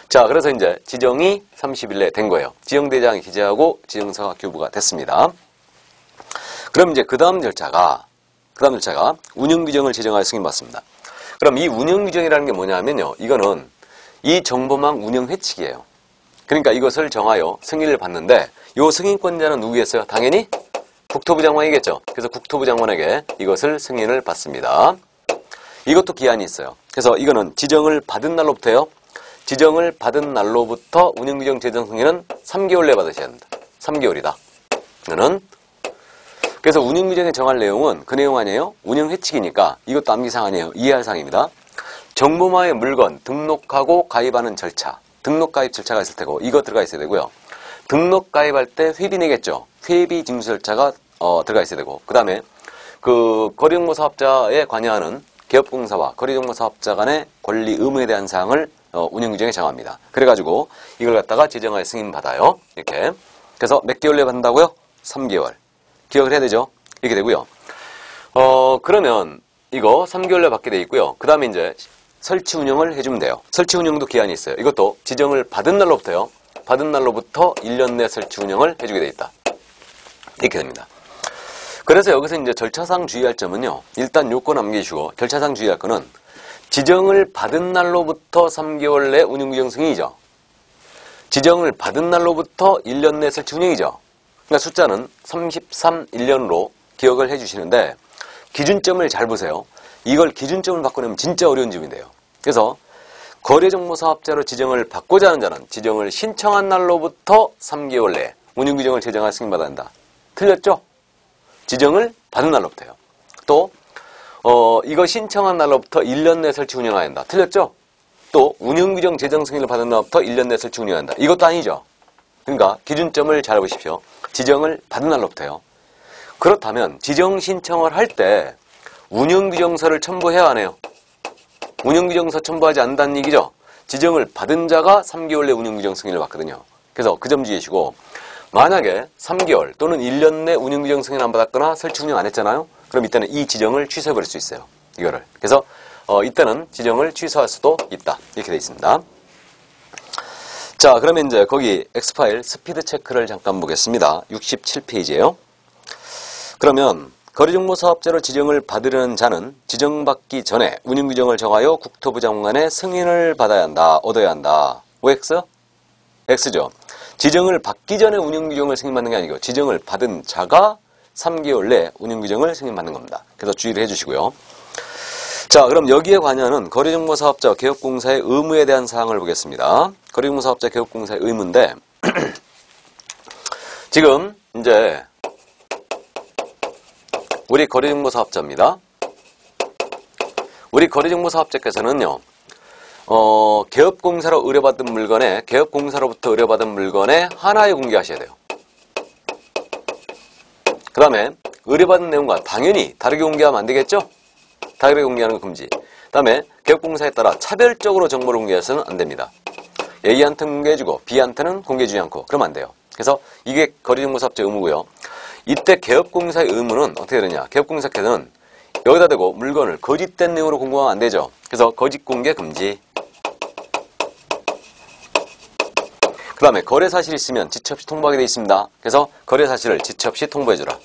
자, 그래서 이제 지정이 30일 내에 된 거예요. 지정대장이 기재하고 지정서가 교부가 됐습니다. 그럼 이제 그 다음 절차가 운영규정을 제정하여 승인받습니다. 그럼 이 운영규정이라는 게 뭐냐면요. 이거는 이 정보망 운영 회칙이에요. 그러니까 이것을 정하여 승인을 받는데 이 승인권자는 누구겠어요? 당연히 국토부 장관이겠죠. 그래서 국토부 장관에게 이것을 승인을 받습니다. 이것도 기한이 있어요. 그래서 이거는 지정을 받은 날로부터요. 지정을 받은 날로부터 운영규정 제정 승인은 3개월 내에 받으셔야 합니다. 3개월이다. 이거는 그래서 운영규정에 정할 내용은 그 내용 아니에요? 운영회칙이니까 이것도 암기사항 아니에요. 이해할 사항입니다. 정보망의 물건 등록하고 가입하는 절차, 등록 가입 절차가 있을 테고 이거 들어가 있어야 되고요. 등록 가입할 때 회비 내겠죠. 회비 징수 절차가 들어가 있어야 되고 그 다음에 그 거리정보 사업자에 관여하는 개업공사와 거리정보 사업자 간의 권리 의무에 대한 사항을 운영규정에 정합니다. 그래가지고 이걸 갖다가 지정하여 승인받아요. 이렇게. 그래서 몇 개월 내에 받는다고요? 3개월. 기억을 해야 되죠? 이렇게 되고요. 그러면 이거 3개월 내에 받게 돼 있고요. 그 다음에 이제 설치 운영을 해주면 돼요. 설치 운영도 기한이 있어요. 이것도 지정을 받은 날로부터요. 받은 날로부터 1년 내 설치 운영을 해주게 돼 있다. 이렇게 됩니다. 그래서 여기서 이제 절차상 주의할 점은요. 일단 요건 남기시고 절차상 주의할 거는 지정을 받은 날로부터 3개월 내 운영규정 승인이죠. 지정을 받은 날로부터 1년 내 설치 운영이죠. 그러니까 숫자는 33, 1년으로 기억을 해주시는데 기준점을 잘 보세요. 이걸 기준점을 바꾸려면 진짜 어려운 점인데요. 그래서 거래정보사업자로 지정을 받고자 하는 자는 지정을 신청한 날로부터 3개월 내에 운영규정을 제정할 승인받아야 한다. 틀렸죠? 지정을 받은 날로부터요. 또 이거 신청한 날로부터 1년 내 설치 운영해야 한다. 틀렸죠? 또 운영규정 제정 승인을 받은 날로부터 1년 내 설치 운영해야 한다. 이것도 아니죠. 그러니까 기준점을 잘 보십시오. 지정을 받은 날로부터요. 그렇다면 지정 신청을 할 때 운영규정서를 첨부해야 하네요. 운영규정서 첨부하지 않는다는 얘기죠. 지정을 받은 자가 3개월 내 운영규정 승인을 받거든요. 그래서 그 점 주의하시고 만약에 3개월 또는 1년 내 운영규정 승인 안 받았거나 설치 운영 안 했잖아요. 그럼 이때는 이 지정을 취소해버릴 수 있어요. 이거를. 그래서 이때는 지정을 취소할 수도 있다. 이렇게 되어 있습니다. 자, 그러면 이제 거기 X파일 스피드 체크를 잠깐 보겠습니다. 67페이지예요. 그러면 거리정보사업자로 지정을 받으려는 자는 지정받기 전에 운영규정을 정하여 국토부 장관의 승인을 받아야 한다. 얻어야 한다. OX? X죠. 지정을 받기 전에 운영규정을 승인받는 게 아니고 지정을 받은 자가 3개월 내 운영규정을 승인받는 겁니다. 그래서 주의를 해주시고요. 자, 그럼 여기에 관여하는 거리정보사업자 개업공사의 의무에 대한 사항을 보겠습니다. 거리정보사업자 개업공사의 의무인데 지금 이제 우리 거리정보사업자입니다. 우리 거리정보사업자께서는요. 개업공사로 의뢰받은 물건에 개업공사로부터 의뢰받은 물건에 하나에 공개하셔야 돼요. 그 다음에 의뢰받은 내용과 당연히 다르게 공개하면 안 되겠죠? 다르게 공개하는 거 금지. 그 다음에 개업공사에 따라 차별적으로 정보를 공개해서는 안 됩니다. A한테는 공개해주고 B한테는 공개해주지 않고 그러면 안 돼요. 그래서 이게 거리정보사업자 의무고요. 이때 개업공사의 의무는 어떻게 되느냐. 개업공사께서는 여기다 대고 물건을 거짓된 내용으로 공개하면 안 되죠. 그래서 거짓 공개 금지. 그 다음에 거래 사실이 있으면 지체 없이 통보하게 되어 있습니다. 그래서 거래 사실을 지체 없이 통보해주라.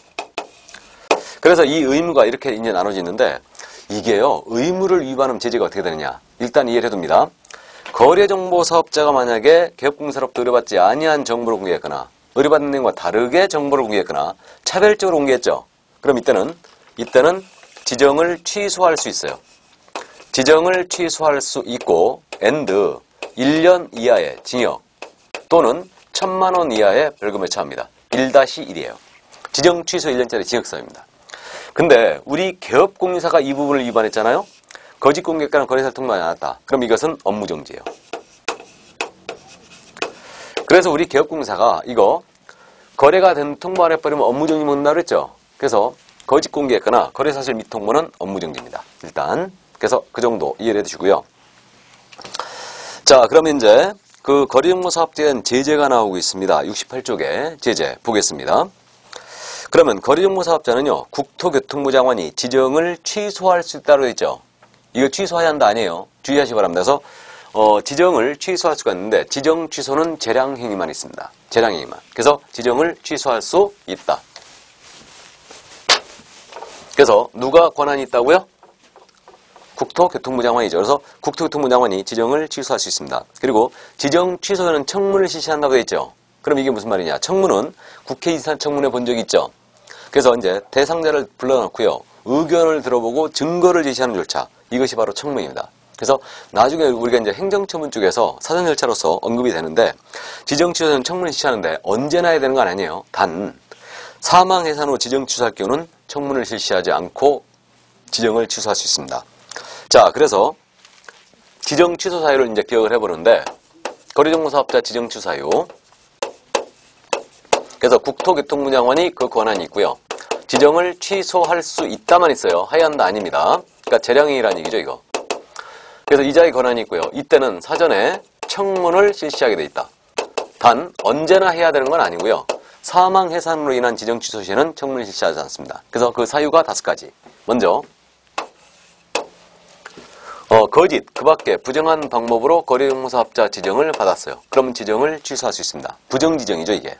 그래서 이 의무가 이렇게 이제 나눠지는데 이게요. 의무를 위반하면 제재가 어떻게 되느냐. 일단 이해를 해둡니다. 거래정보사업자가 만약에 개업공사로부터 의뢰받지 아니한 정보를 공개했거나 의뢰받은 내용과 다르게 정보를 공개했거나 차별적으로 공개했죠. 그럼 이때는 지정을 취소할 수 있어요. 지정을 취소할 수 있고 and 1년 이하의 징역 또는 1,000만 원 이하의 벌금을 처합니다. 1-1이에요. 지정 취소 1년짜리 징역사유입니다. 근데 우리 개업공사가 이 부분을 위반했잖아요. 거짓 공개가는 거래사를 통보하지 않았다. 그럼 이것은 업무정지예요. 그래서 우리 개업공사가 이거 거래가 된 통보 안 해버리면 업무정지 못한다고 그랬죠. 그래서 거짓 공개했거나 거래사실 미통보는 업무정지입니다. 일단 그래서 그 정도 이해를 해두시고요. 자, 그러면 이제 그 거래정보사업자에 대한 제재가 나오고 있습니다. 68쪽에 제재 보겠습니다. 그러면 거리정보사업자는요, 국토교통부 장관이 지정을 취소할 수 있다고 했죠. 이거 취소해야 한다 아니에요. 주의하시기 바랍니다. 그래서 지정을 취소할 수가 있는데 지정 취소는 재량행위만 있습니다. 재량행위만. 그래서 지정을 취소할 수 있다. 그래서 누가 권한이 있다고요? 국토교통부 장관이죠. 그래서 국토교통부 장관이 지정을 취소할 수 있습니다. 그리고 지정 취소는 청문을 실시한다고 되어 있죠. 그럼 이게 무슨 말이냐? 청문은 국회 인사청문회 본 적이 있죠. 그래서 이제 대상자를 불러놓고요, 의견을 들어보고 증거를 제시하는 절차, 이것이 바로 청문입니다. 그래서 나중에 우리가 이제 행정처분 쪽에서 사전 절차로서 언급이 되는데, 지정 취소는 청문을 실시하는데 언제나 해야 되는 건 아니에요. 단 사망 해산 후 지정 취소할 경우는 청문을 실시하지 않고 지정을 취소할 수 있습니다. 자, 그래서 지정 취소 사유를 이제 기억을 해보는데, 거리정보사업자 지정 취소 사유. 그래서 국토교통부 장관이 그 권한이 있고요. 지정을 취소할 수 있다만 있어요. 해야 한다 아닙니다. 그러니까 재량행위라는 얘기죠, 이거. 그래서 이자의 권한이 있고요. 이때는 사전에 청문을 실시하게 돼 있다. 단 언제나 해야 되는 건 아니고요. 사망 해산으로 인한 지정 취소 시에는 청문을 실시하지 않습니다. 그래서 그 사유가 5가지. 먼저 거짓, 그 밖에 부정한 방법으로 거리정보사업자 지정을 받았어요. 그러면 지정을 취소할 수 있습니다. 부정지정이죠, 이게.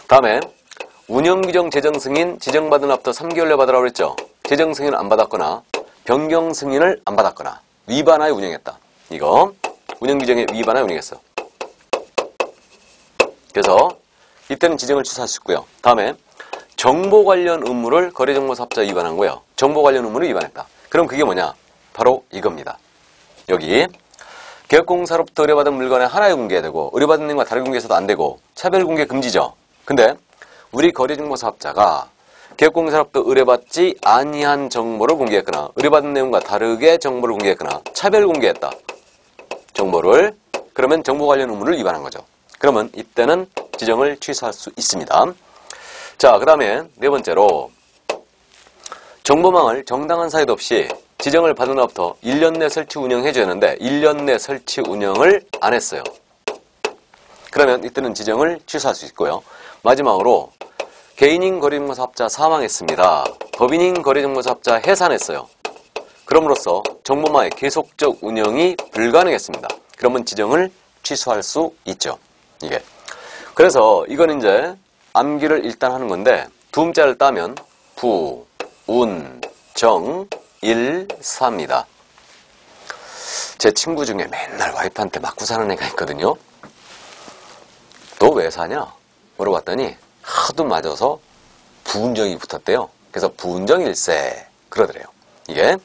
다음에 운영규정 재정승인 지정받은 앞부터 3개월 내 받으라고 그랬죠. 재정승인을 안 받았거나 변경승인을 안 받았거나 위반하여 운영했다. 이거 운영규정에 위반하여 운영했어. 그래서 이때는 지정을 취소할 수 있고요. 다음에 정보 관련 의무를 거리정보사업자 위반한 거예요. 정보 관련 의무를 위반했다. 그럼 그게 뭐냐? 바로 이겁니다. 여기 개업공사로부터 의뢰받은 물건에 하나에 공개되고 의뢰받은 내용과 다르게 공개해서도 안 되고 차별 공개 금지죠. 근데 우리 거리정보사업자가 개업공사로부터 의뢰받지 아니한 정보를 공개했거나 의뢰받은 내용과 다르게 정보를 공개했거나 차별 공개했다. 정보를. 그러면 정보 관련 의무를 위반한 거죠. 그러면 이때는 지정을 취소할 수 있습니다. 자, 그 다음에 네 번째로 정보망을 정당한 사유도 없이 지정을 받은 후부터 1년 내 설치 운영해줘야 하는데 1년 내 설치 운영을 안 했어요. 그러면 이때는 지정을 취소할 수 있고요. 마지막으로 개인인 거리정보사업자 사망했습니다. 법인인 거리정보사업자 해산했어요. 그럼으로써 정보망의 계속적 운영이 불가능했습니다. 그러면 지정을 취소할 수 있죠. 이게. 그래서 이건 이제 암기를 일단 하는 건데 두음자를 따면 부, 운, 정, 일, 사입니다. 제 친구 중에 맨날 와이프한테 맞고 사는 애가 있거든요. 너 왜 사냐? 물어봤더니 하도 맞아서 부운정이 붙었대요. 그래서 부운정일세 그러더래요. 이게.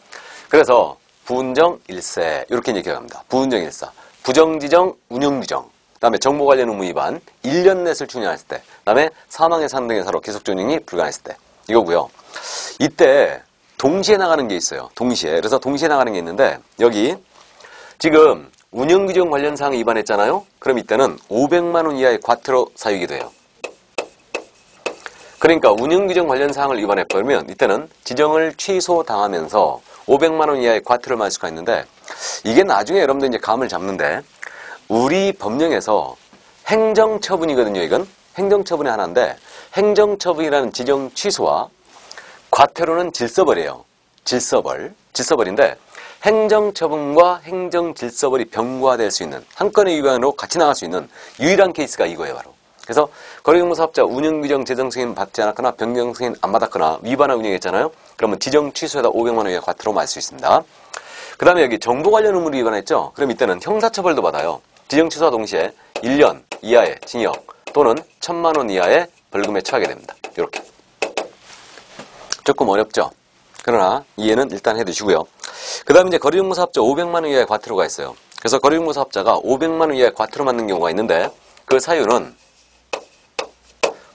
그래서 부운정일세 이렇게 이제 기억합니다. 부운정일사. 부정지정, 운영규정. 그 다음에 정보 관련 의무 위반, 1년 내 설치 운영했을 때, 그 다음에 사망의 산 등의 사로 계속 운영이 불가능했을 때. 이거고요. 이때 동시에 나가는 게 있어요. 동시에. 그래서 동시에 나가는 게 있는데 여기 지금 운영규정 관련 사항 위반했잖아요. 그럼 이때는 500만 원 이하의 과태료 사유이게 돼요. 그러니까 운영규정 관련 사항을 위반해버리면 이때는 지정을 취소당하면서 500만 원 이하의 과태료를 맞을 수가 있는데 이게 나중에 여러분들 이제 감을 잡는데 우리 법령에서 행정처분이거든요. 이건 행정처분의 하나인데 행정처분이라는 지정 취소와 과태료는 질서벌이에요. 질서벌인데 행정처분과 행정질서벌이 병과될 수 있는 한 건의 위반으로 같이 나갈 수 있는 유일한 케이스가 이거예요. 바로. 그래서 거리정보사업자 운영규정 재정승인 받지 않았거나 변경승인 안 받았거나 위반하고 운영했잖아요. 그러면 지정 취소에다 500만 원 이하의 과태료 맞을 수 있습니다. 그 다음에 여기 정보 관련 의무를 위반했죠. 그럼 이때는 형사처벌도 받아요. 지정 취소와 동시에 1년 이하의 징역 또는 1,000만 원 이하의 벌금에 처하게 됩니다. 이렇게. 조금 어렵죠. 그러나 이해는 일단 해두시고요. 그 다음에 이제 거리정보사업자 500만 원 이하의 과태료가 있어요. 그래서 거리정보사업자가 500만 원 이하의 과태료 맞는 경우가 있는데 그 사유는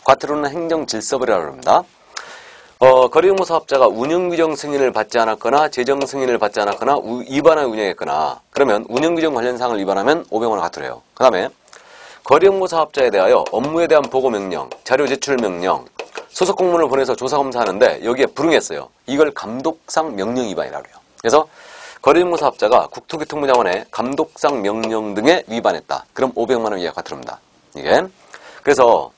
과태료는 행정질서벌이라고 합니다. 거리정보사업자가 운영규정 승인을 받지 않았거나 재정 승인을 받지 않았거나 위반하여 운영했거나 그러면 운영규정 관련 사항을 위반하면 500만 원 과태료예요. 그 다음에 거리정보사업자에 대하여 업무에 대한 보고명령, 자료 제출 명령, 소속 공문을 보내서 조사검사하는데 여기에 불응했어요. 이걸 감독상 명령 위반이라고 해요. 그래서 거리정보사업자가 국토교통부 장관의 감독상 명령 등에 위반했다. 그럼 500만 원 이하 과태료입니다. 이게. 그래서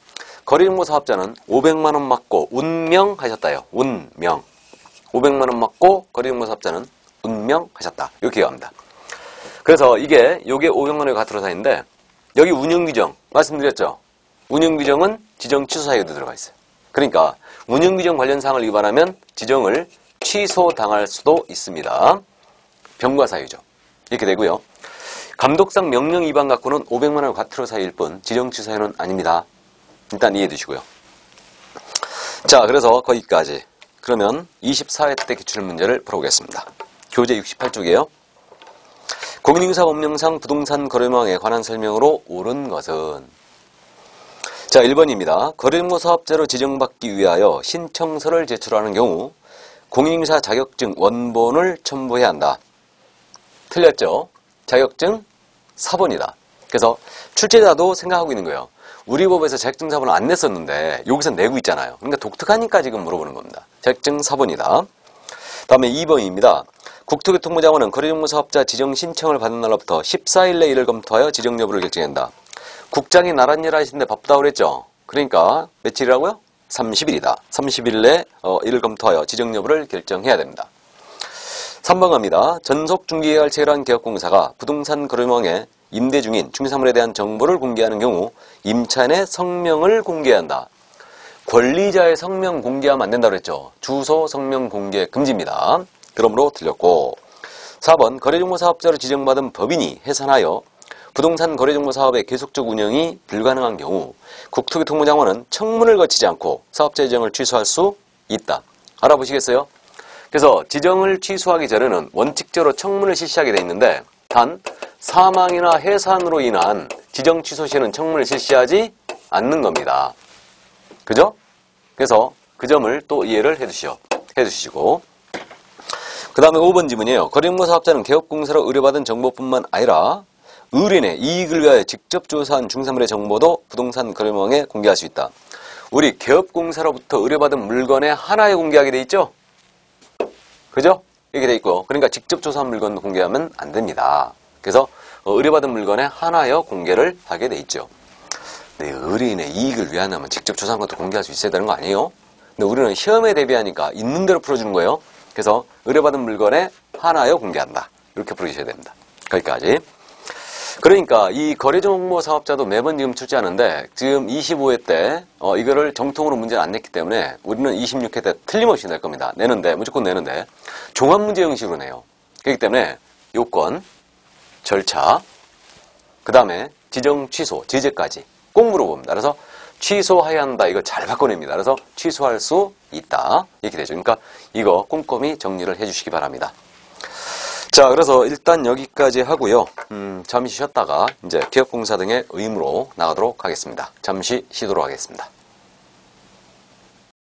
거래정보 사업자는 500만 원 맞고 운명하셨다요. 운명. 500만 원 맞고 거래정보 사업자는 운명하셨다. 이렇게 기억합니다. 그래서 요게 500만 원의 과태료 사유인데 여기 운영규정 말씀드렸죠. 운영규정은 지정 취소 사유도 들어가 있어요. 그러니까 운영규정 관련 사항을 위반하면 지정을 취소당할 수도 있습니다. 병과 사유죠. 이렇게 되고요. 감독상 명령 위반 갖고는 500만 원 과태료 사유일 뿐 지정 취소 사유는 아닙니다. 일단 이해해 두시고요. 자, 그래서 거기까지. 그러면 24회 때 기출 문제를 풀어보겠습니다. 교재 68쪽이에요. 공인인사법령상 부동산 거래망에 관한 설명으로 옳은 것은 자, 1번입니다. 거래정보 사업자로 지정받기 위하여 신청서를 제출하는 경우 공인인사 자격증 원본을 첨부해야 한다. 틀렸죠? 자격증 사본이다. 그래서 출제자도 생각하고 있는 거예요. 우리 법에서 자격증 사본을 안 냈었는데 여기서 내고 있잖아요. 그러니까 독특하니까 지금 물어보는 겁니다. 자격증 사본이다. 다음에 2번입니다. 국토교통부 장관은 거래정보 사업자 지정 신청을 받은 날로부터 14일 내 이를 검토하여 지정 여부를 결정한다. 국장이 나란 일 하시는데 바쁘다고 그랬죠. 그러니까 며칠이라고요? 30일이다. 30일 내 이를 검토하여 지정 여부를 결정해야 됩니다. 3번 갑니다. 전속중개계약을 체결한 개업공사가 부동산 거래망에 임대 중인 중개사물에 대한 정보를 공개하는 경우 임차인의 성명을 공개해야 한다. 권리자의 성명 공개하면 안 된다고 그랬죠. 주소 성명 공개 금지입니다. 그러므로 틀렸고 4번 거래정보 사업자로 지정받은 법인이 해산하여 부동산 거래정보 사업의 계속적 운영이 불가능한 경우 국토교통부 장관은 청문을 거치지 않고 사업자 지정을 취소할 수 있다. 알아보시겠어요? 그래서 지정을 취소하기 전에는 원칙적으로 청문을 실시하게 돼 있는데 단 사망이나 해산으로 인한 지정 취소 시에는 청문을 실시하지 않는 겁니다. 그죠? 그래서 그 점을 또 이해를 해주시고 그 다음에 5번 지문이에요. 거래정보 사업자는 개업공사로 의뢰받은 정보뿐만 아니라 의뢰인의 이익을 위하여 직접 조사한 중개사물의 정보도 부동산 거래망에 공개할 수 있다. 우리 개업공사로부터 의뢰받은 물건에 하나에 공개하게 돼 있죠? 그죠? 이렇게 돼 있고 그러니까 직접 조사한 물건 공개하면 안 됩니다. 그래서 의뢰받은 물건에 하나여 공개를 하게 돼 있죠. 네, 의뢰인의 이익을 위하면 직접 조사한 것도 공개할 수 있어야 되는 거 아니에요? 근데 우리는 시험에 대비하니까 있는 대로 풀어주는 거예요. 그래서 의뢰받은 물건에 하나여 공개한다. 이렇게 풀어주셔야 됩니다. 거기까지. 그러니까 이 거래정보 사업자도 매번 지금 출제하는데 지금 25회 때 이거를 정통으로 문제를 안 냈기 때문에 우리는 26회 때 틀림없이 낼 겁니다. 내는데 무조건 내는데 종합문제 형식으로 내요. 그렇기 때문에 요건, 절차, 그 다음에 지정, 취소, 제재까지 꼭 물어봅니다. 그래서 취소해야 한다. 이거 잘 바꿔냅니다. 그래서 취소할 수 있다. 이렇게 되죠. 그러니까 이거 꼼꼼히 정리를 해주시기 바랍니다. 자, 그래서 일단 여기까지 하고요. 잠시 쉬었다가 이제 개업공사 등의 의무로 나가도록 하겠습니다. 잠시 쉬도록 하겠습니다.